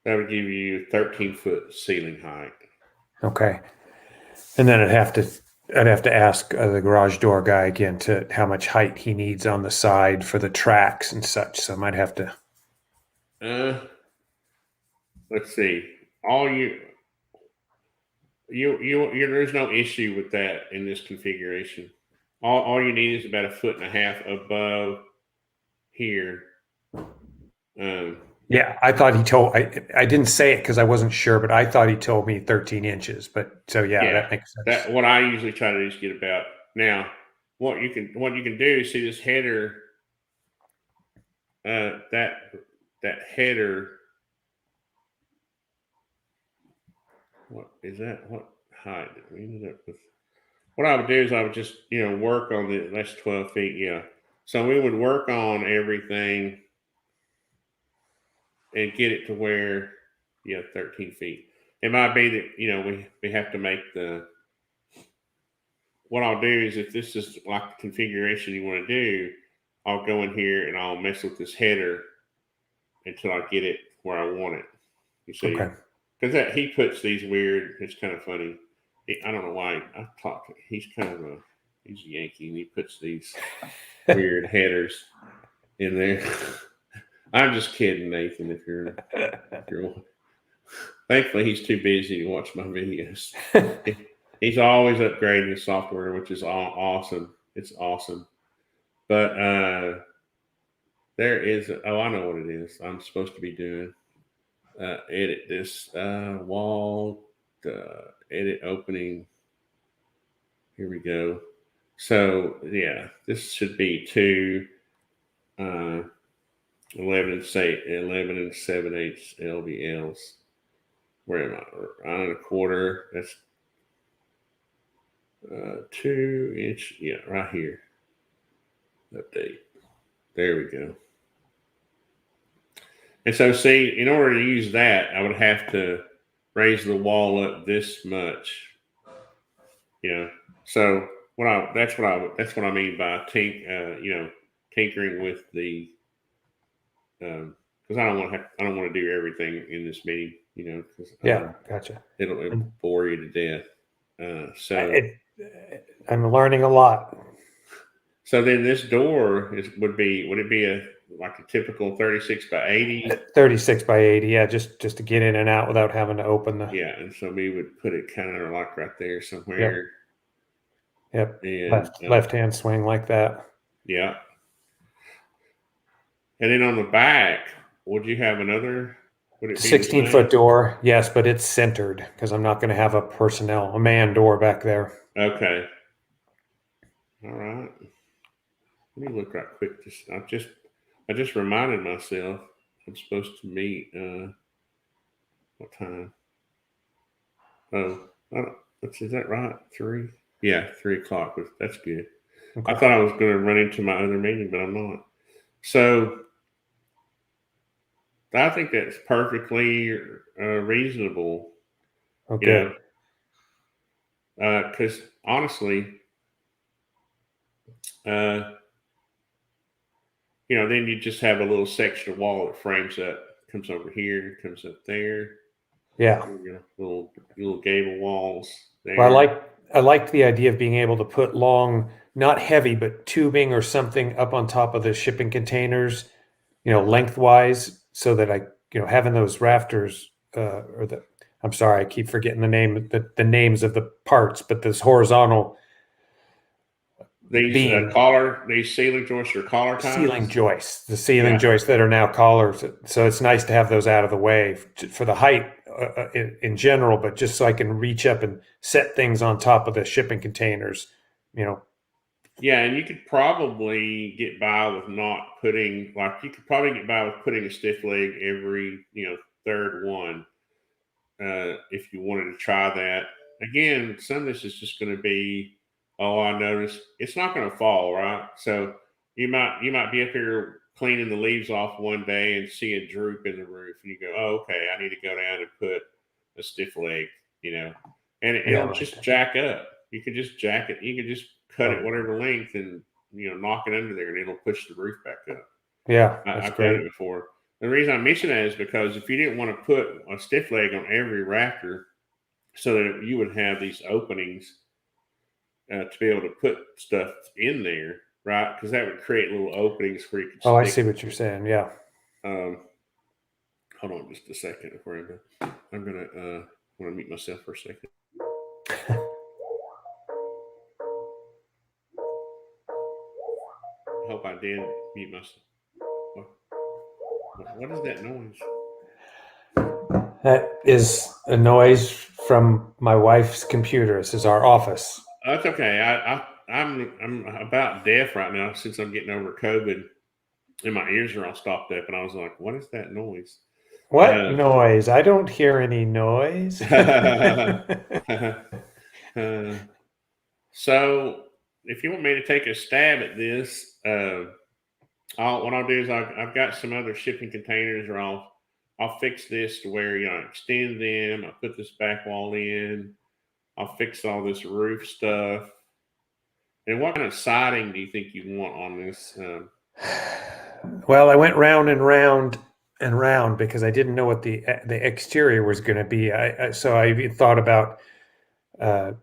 that would give you 13-foot ceiling height. Okay. And then I'd have to ask the garage door guy again to how much height he needs on the side for the tracks and such. So I might have to. Let's see. There's no issue with that in this configuration. All you need is about 1.5 feet above here. Yeah, I thought he told. I didn't say it because I wasn't sure, but I thought he told me 13 inches. But so yeah, that makes sense. That what I usually try to do is get about now. What you can do is see this header. That header. What is that? What height did we ended up with? What I would do is I would just work on that's 12 feet. Yeah. So we would work on everything and get it to where 13 feet. It might be that we have to make what I'll do is if this is like the configuration you want to do, I'll go in here and I'll mess with this header until I get it where I want it. You see, because he puts these weird. It's kind of funny. I don't know why he's he's a Yankee and he puts these weird headers in there. I'm just kidding, Nathan. If you're thankfully he's too busy to watch my videos. He's always upgrading his software, which is awesome. It's awesome. But there is I know what it is. I'm supposed to be doing edit this wall, edit opening. Here we go. So yeah, this should be 11 and 7/8 LVLs. Where am I? 9 1/4. That's 2 inch. Yeah, right here. Update. There we go. And so, see, in order to use that, I would have to raise the wall up this much. So that's what I mean by tinkering with the because I don't want to do everything in this meeting, Gotcha. It'll bore you to death. I'm learning a lot. So then this door would it be a typical 36 by 80? 36 by 80, yeah, just to get in and out without having to open the. Yeah, and so we would put it kind of like right there somewhere. Yep. And left hand swing like that. Yeah. And then on the back, would you have another Would it be the 16-foot same? door, yes, but it's centered because I'm not going to have a man door back there. Okay. All right. Let me look right quick. I just reminded myself I'm supposed to meet. What time? Oh, I don't, is that right? 3? Yeah, 3 o'clock. That's good. I Okay. thought I was going to run into my other meeting, but I'm not. So I think that's perfectly reasonable. Oh, You know, good. because honestly, uh, then you just have a little section of wall that frames up, comes over here, comes up there. Yeah. Little gable walls Well, there. I like the idea of being able to put long, not heavy, but tubing or something up on top of the shipping containers, lengthwise, so that having those rafters, or I'm sorry, I keep forgetting the names of the parts, but this horizontal beam These ceiling joists are collar ceiling ties. joists, the ceiling Yeah, joists that are now collars. So it's nice to have those out of the way for the height in general, but just so I can reach up and set things on top of the shipping containers, you know. yeah, and you could probably get by with not putting you could probably get by with putting a stiff leg every third one if you wanted to try that. Again, some of this is just going to be, oh, I noticed it's not going to fall, right? So you might be up here cleaning the leaves off one day and see a droop in the roof, and you go, oh, okay, I need to go down and put a stiff leg, and Yeah, it'll right. just jack up. You can just jack it. You can just cut it Oh, whatever length and knock it under there, and it'll push the roof back up. yeah, that's I've done great. it before. The reason I mention that is because if you didn't want to put a stiff leg on every rafter, so that you would have these openings to be able to put stuff in there, right? Because that would create little openings where you could Oh, I stick. see what you're saying. Yeah. Um, hold on just a second. Before I'm gonna want to mute myself for a second. I hope I did mute myself. What is that noise? That is a noise from my wife's computer. This is our office. That's okay. I'm about deaf right now since I'm getting over COVID, and my ears are all stopped up. And I was like, "What is that noise?" What noise? I don't hear any noise. So, if you want me to take a stab at this, what I'll do is I've got some other shipping containers, or I'll fix this to where I extend them. I put this back wall in. I'll fix all this roof stuff. And what kind of siding do you think you want on this? Well, I went round and round and round because I didn't know what the exterior was going to be. So I even thought about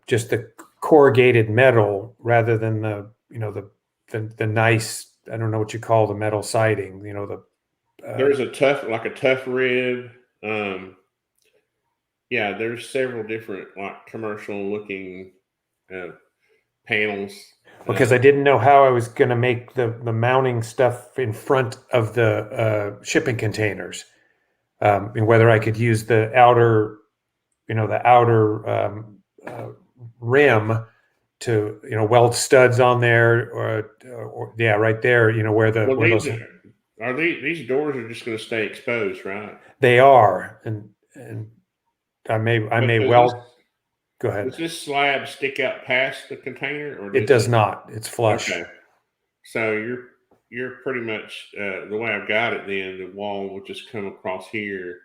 just the corrugated metal rather than the nice, I don't know what you call the metal siding. There's a tough rib. Um, yeah, there's several different commercial looking uh, panels. Because I didn't know how I was going to make the mounting stuff in front of the shipping containers, and whether I could use the outer, rim to weld studs on there, or yeah, right there, Well, where those these doors are just going to stay exposed, right? they are, and I But may well go ahead. does this slab stick out past the container, or It does does it? not. It's flush. Okay, so you're pretty much the way I've got it. Then the wall will just come across here,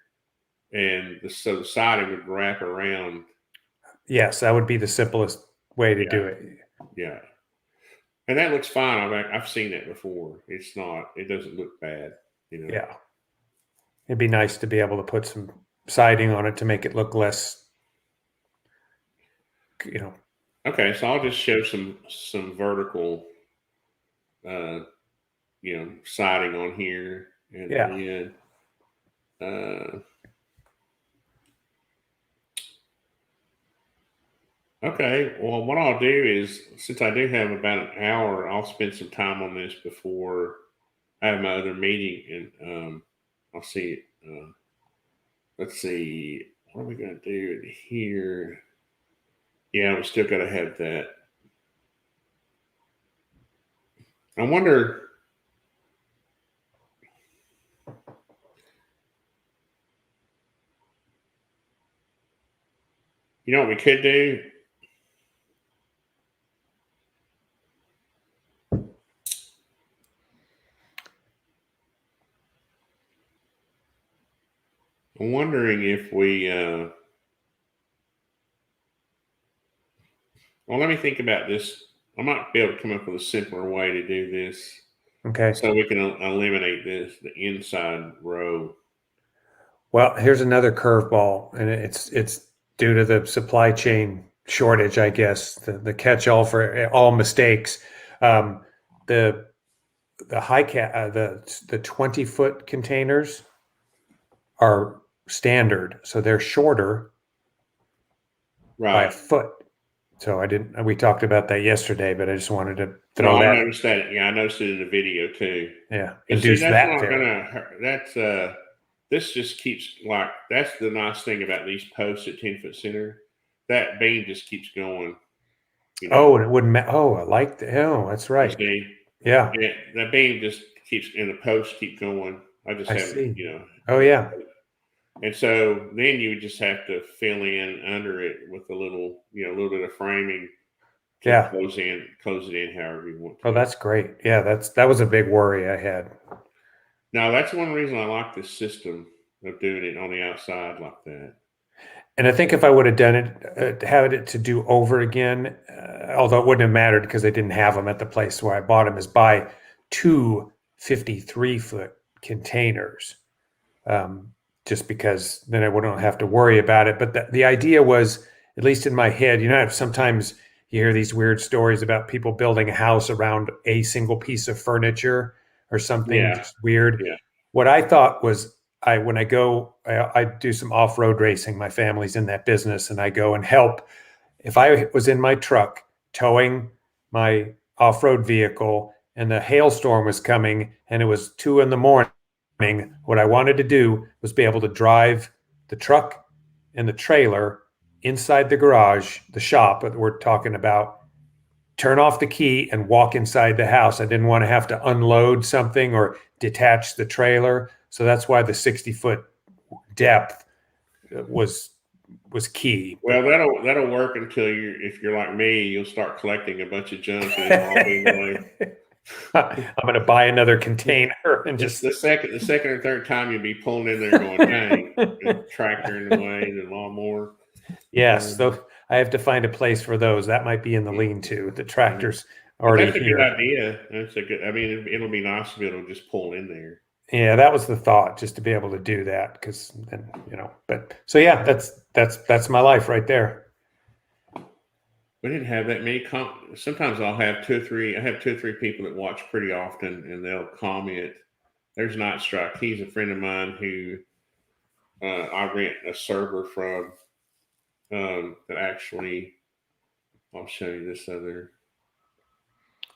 and so the siding would wrap around. Yes, that would be the simplest way to do Yeah, it. yeah, and that looks fine. I've seen that before. It's not. It doesn't look bad. Yeah. It'd be nice to be able to put some siding on it to make it look less, you know. Okay, so I'll just show some vertical, uh, siding on here, and Yeah. then. Okay, well, what I'll do is, since I do have about an hour, I'll spend some time on this before I have my other meeting, and I'll see it. let's see, what are we going to do here? Yeah, we still got to have that. I wonder. You know what we could do? I'm wondering if we. Well, let me think about this. I might be able to come up with a simpler way to do this, Okay. so we can eliminate the inside row. Well, here's another curveball, and it's due to the supply chain shortage, I guess, the catch-all for all mistakes. Um, the the 20-foot containers are standard, so they're shorter by a Right. foot. So we talked about that yesterday, but I just wanted to No, throw I that. noticed that. Yeah, I noticed it in the video too. Yeah, But see, induce that's that not failure. gonna. That's this just keeps like. That's the nice thing about these posts at 10-foot center. That beam just keeps going. You know. Oh, and it wouldn't. Oh, I like that. Oh, that's You right. see, Yeah, yeah, that beam just keeps, and the posts keep going. I just I haven't, see. Oh, yeah. and so then you would just have to fill in under it with a little, a little bit of framing to Yeah. close it in however you want Oh, to. that's great. Yeah, that was a big worry I had. Now that's one reason I like this system of doing it on the outside like that. And I think if I would have done it, had it to do over again, although it wouldn't have mattered because they didn't have them at the place where I bought them, is buy two 53-foot containers, just because then I wouldn't have to worry about it. But the idea was, at least in my head, sometimes you hear these weird stories about people building a house around a single piece of furniture or something Yeah, just weird. yeah, What I thought was, when I go, I do some off-road racing. My family's in that business, and I go and help. If I was in my truck towing my off-road vehicle and the hailstorm was coming and it was 2 in the morning, what I wanted to do was be able to drive the truck and the trailer inside the garage, the shop that we're talking about, turn off the key and walk inside the house. I didn't want to have to unload something or detach the trailer. So that's why the 60-foot depth was key. Well, that'll work until if you're like me, you'll start collecting a bunch of junk and it'll all be in the way. I'm going to buy another container and It's just the second or third time you'll be pulling in there going, dang, the tractor in the way, the lawnmower. Yes, so I have to find a place for those. That might be in the lean-to. The tractor's But already that's a here. good idea. That's a good. I mean, it'll be nice to be able to just pull in there. Yeah, that was the thought, just to be able to do that, because then But so yeah, that's my life right there. We didn't have that many. Sometimes I'll have two or three. I have two or three people that watch pretty often, and they'll comment. There's Night Strike. He's a friend of mine who I rent a server from. That actually, I'll show you this other.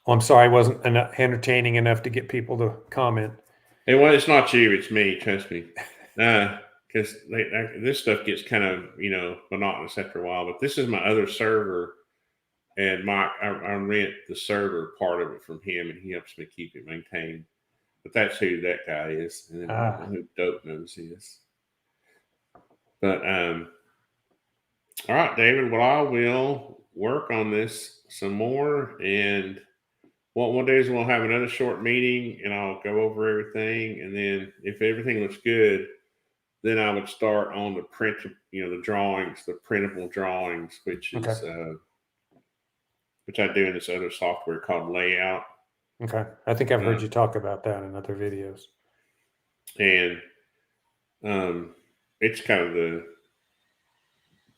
Oh, I'm sorry, I wasn't entertaining enough to get people to comment. Well, it's not you. It's me. Trust me. Because this stuff gets kind of monotonous after a while. But this is my other server, and I rent the server part of it from him, and he helps me keep it maintained. But that's who that guy is, and then I don't know who Dope knows is. But all right, David. Well, I will work on this some more, and what we'll do is we'll have another short meeting, and I'll go over everything, and then if everything looks good, then I would start on the print, the drawings, the printable drawings, which is which I do in this other software called Layout. Okay, I think I've heard you talk about that in other videos. And it's kind of the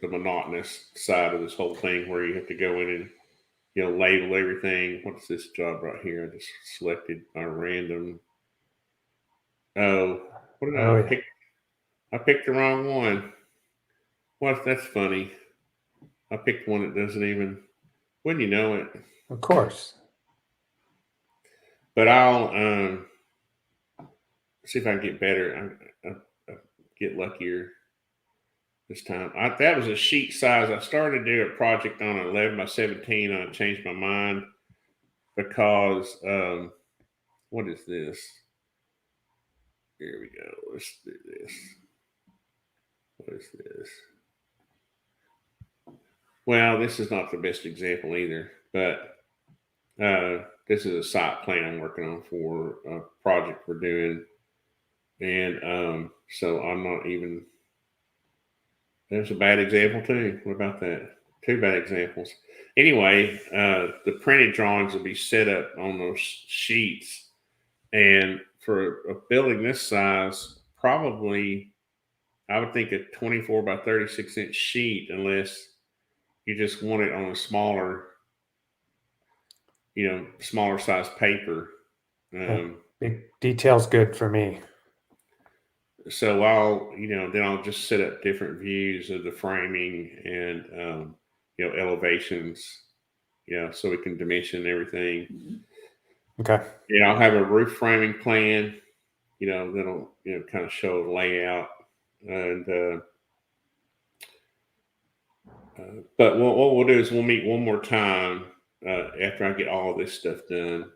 monotonous side of this whole thing where you have to go in and label everything. What's this job right here? I just selected a random. Oh, what did I pick? I picked the wrong one. What? That's funny. I picked one that doesn't even. Wouldn't you know it? Of course. But I'll see if I can get better. I get luckier. this time. That was a sheet size. I started to do a project on an 11 by 17. I changed my mind because what is this? Here we go. Let's do this. What is this? Well, this is not the best example either, but this is a site plan I'm working on for a project we're doing. And so I'm not even, there's a bad example too. What about that? Two bad examples. Anyway, the printed drawings will be set up on those sheets. And for a building this size, probably I would think a 24 by 36 inch sheet, unless you just want it on a smaller, smaller size paper. Big detail's good for me. So then I'll just set up different views of the framing and, elevations, so we can dimension everything. Okay. I'll have a roof framing plan, that'll, kind of show the layout. And, but what we'll do is we'll meet one more time after I get all of this stuff done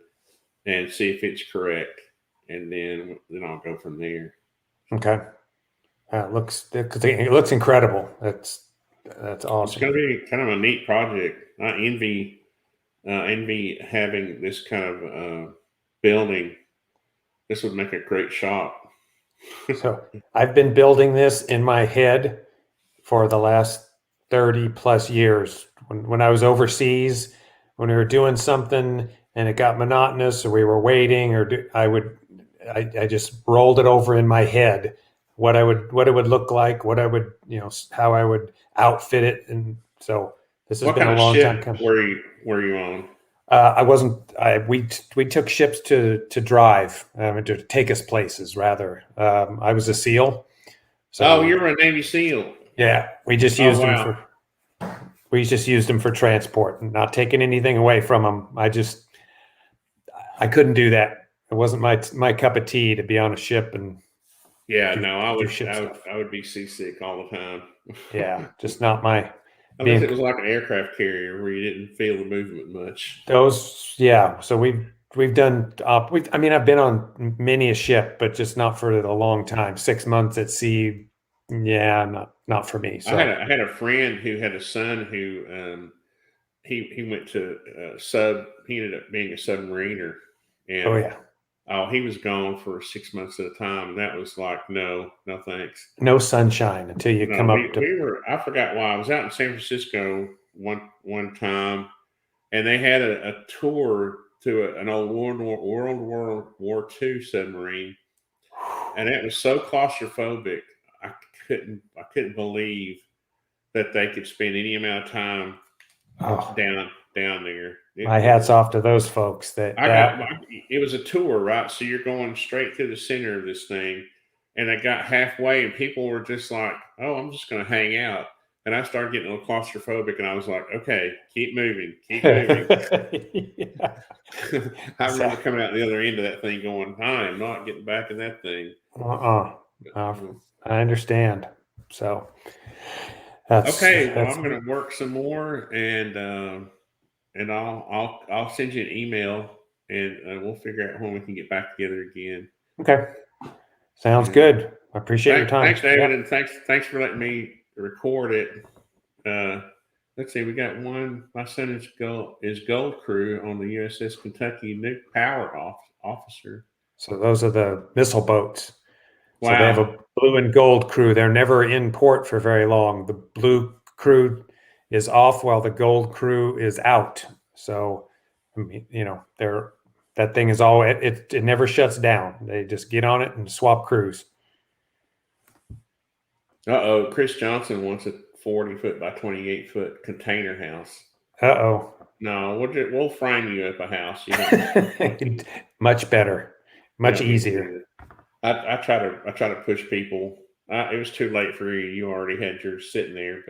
and see if it's correct. And then I'll go from there. Okay. It looks incredible. That's awesome. It's going to be kind of a neat project. I envy having this kind of building. This would make a great shop. So I've been building this in my head for the last 30 plus years. When I was overseas, when we were doing something and it got monotonous or we were waiting, I just rolled it over in my head what it would look like, what I would, how I would outfit it. And so this has been a long time coming. Were you on? I wasn't. We took ships to drive to take us places. Rather, I was a SEAL. So you were a Navy SEAL. Yeah, we just used them for transport, and not taking anything away from them. I couldn't do that. It wasn't my cup of tea to be on a ship and. Yeah, I would be seasick all the time. Yeah, just not my. Unless it was like an aircraft carrier where you didn't feel the movement much. So we've done. I've been on many a ship, but just not for a long time. 6 months at sea. Yeah, not for me. So I had a friend who had a son who he went to He ended up being a submariner, and he was gone for 6 months at a time. And that was like, no thanks. No sunshine until you come up to. I forgot why. I was out in San Francisco one time, and they had a tour to an old World War II submarine, and it was so claustrophobic. I couldn't believe that they could spend any amount of time down there. My hat's off to those folks. It was a tour, right? So you're going straight to the center of this thing, and I got halfway, and people were just like, "Oh, I'm just going to hang out." And I started getting a little claustrophobic, and I was like, "Okay, keep moving." I remember coming out the other end of that thing, going, "I am not getting back in that thing." I understand. So that's okay. Well, I'm going to work some more, and I'll send you an email, and we'll figure out when we can get back together again. Okay, sounds good. I appreciate your time. Thanks, David, and thanks for letting me record it. Let's see, we got one. My son is gold crew on the USS Kentucky, new power officer. So those are the missile boats. Wow. So they have a blue and gold crew. They're never in port for very long. The blue crew is off while the gold crew is out. So, that thing is it never shuts down. They just get on it and swap crews. Chris Johnson wants a 40-foot by 28-foot container house. No, we'll frame you up a house. Much better, much easier. I try to push people. It was too late for you. You already had yours sitting there.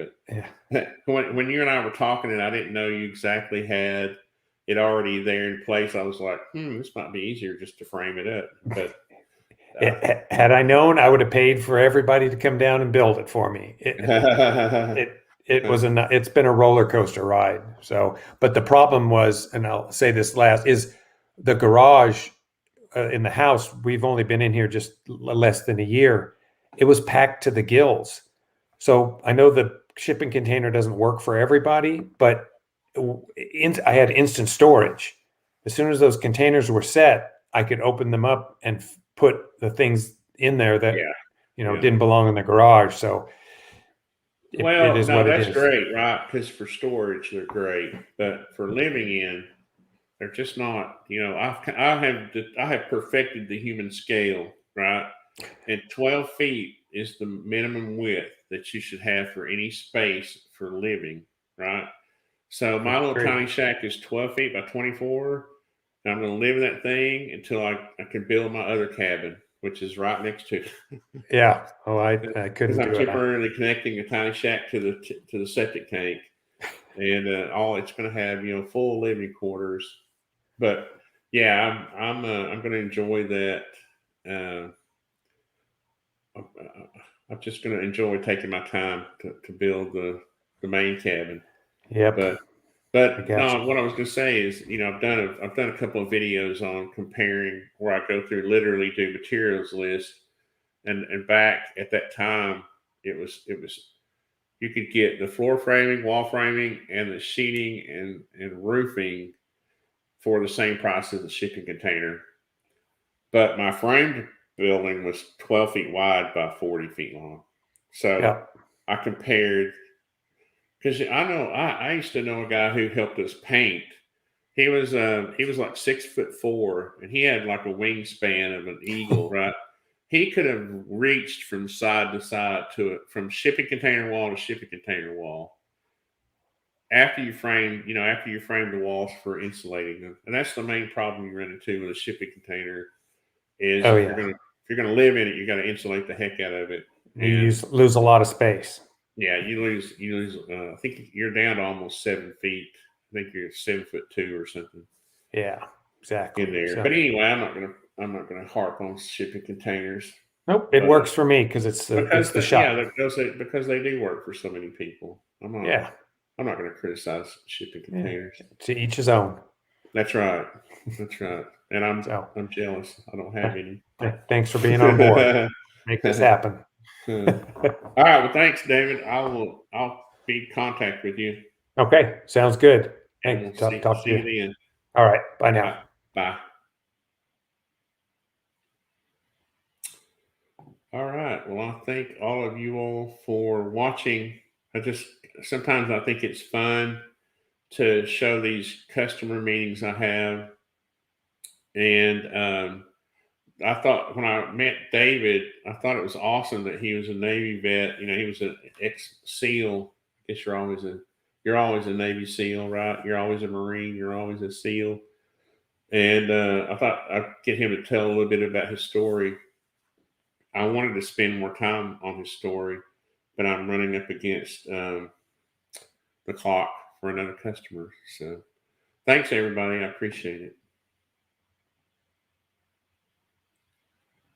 But when you and I were talking, and I didn't know you exactly had it already there in place, I was like, this might be easier just to frame it up. But Had I known, I would have paid for everybody to come down and build it for me. It's been a roller coaster ride. So, but the problem was, and I'll say this last, is the garage in the house. We've only been in here just less than a year. It was packed to the gills. So I know the shipping container doesn't work for everybody, but I had instant storage. As soon as those containers were set, I could open them up and put the things in there that didn't belong in the garage. So it is what it that's is. great, right? Because for storage, they're great, but for living in, they're just not. I have perfected the human scale, right? And 12 feet is the minimum width that you should have for any space for living, right? So my little tiny shack is 12 feet by 24. And I'm going to live in that thing until I can build my other cabin, which is right next to it. Yeah. Oh, I couldn't Because I'm do it. temporarily connecting a tiny shack to the septic tank, and it's going to have full living quarters. But yeah, I'm going to enjoy that. I'm just going to enjoy taking my time to build the main cabin. Yep. But no, what I was going to say is, I've done a couple of videos on comparing where I go through literally do materials list, and back at that time, it was you could get the floor framing, wall framing, and the sheeting and roofing for the same price as the shipping container. But my framed building was 12 feet wide by 40 feet long. So I compared, because I used to know a guy who helped us paint. He was like 6'4", and he had like a wingspan of an eagle, right? He could have reached from side to side to it, from shipping container wall to shipping container wall. After you frame the walls for insulating them, and that's the main problem you run into with a shipping container is if you're gonna live in it, you got to insulate the heck out of it. You lose a lot of space. Yeah, you lose. I think you're down to almost 7 feet. I think you're 7'2" or something. Yeah, exactly. In there, but anyway, I'm not gonna harp on shipping containers. Nope, it works for me because it's the shop. Yeah, because they do work for so many people. I'm not going to criticize shipping containers. Yeah. To each his own. That's right. That's right. And I'm jealous. I don't have any. Thanks for being on board. Make this happen. All right. Well, thanks, David. I'll be in contact with you. Okay. Sounds good. Thanks. Talk to you then. All right. Bye now. Bye. All right. Well, I thank all of you all for watching. Sometimes I think it's fun to show these customer meetings I have. And I thought when I met David, I thought it was awesome that he was a Navy vet. He was an ex-SEAL. I guess you're always a Navy SEAL, right? You're always a Marine. You're always a SEAL. And I thought I'd get him to tell a little bit about his story. I wanted to spend more time on his story, but I'm running up against the clock for another customer. So thanks, everybody. I appreciate it.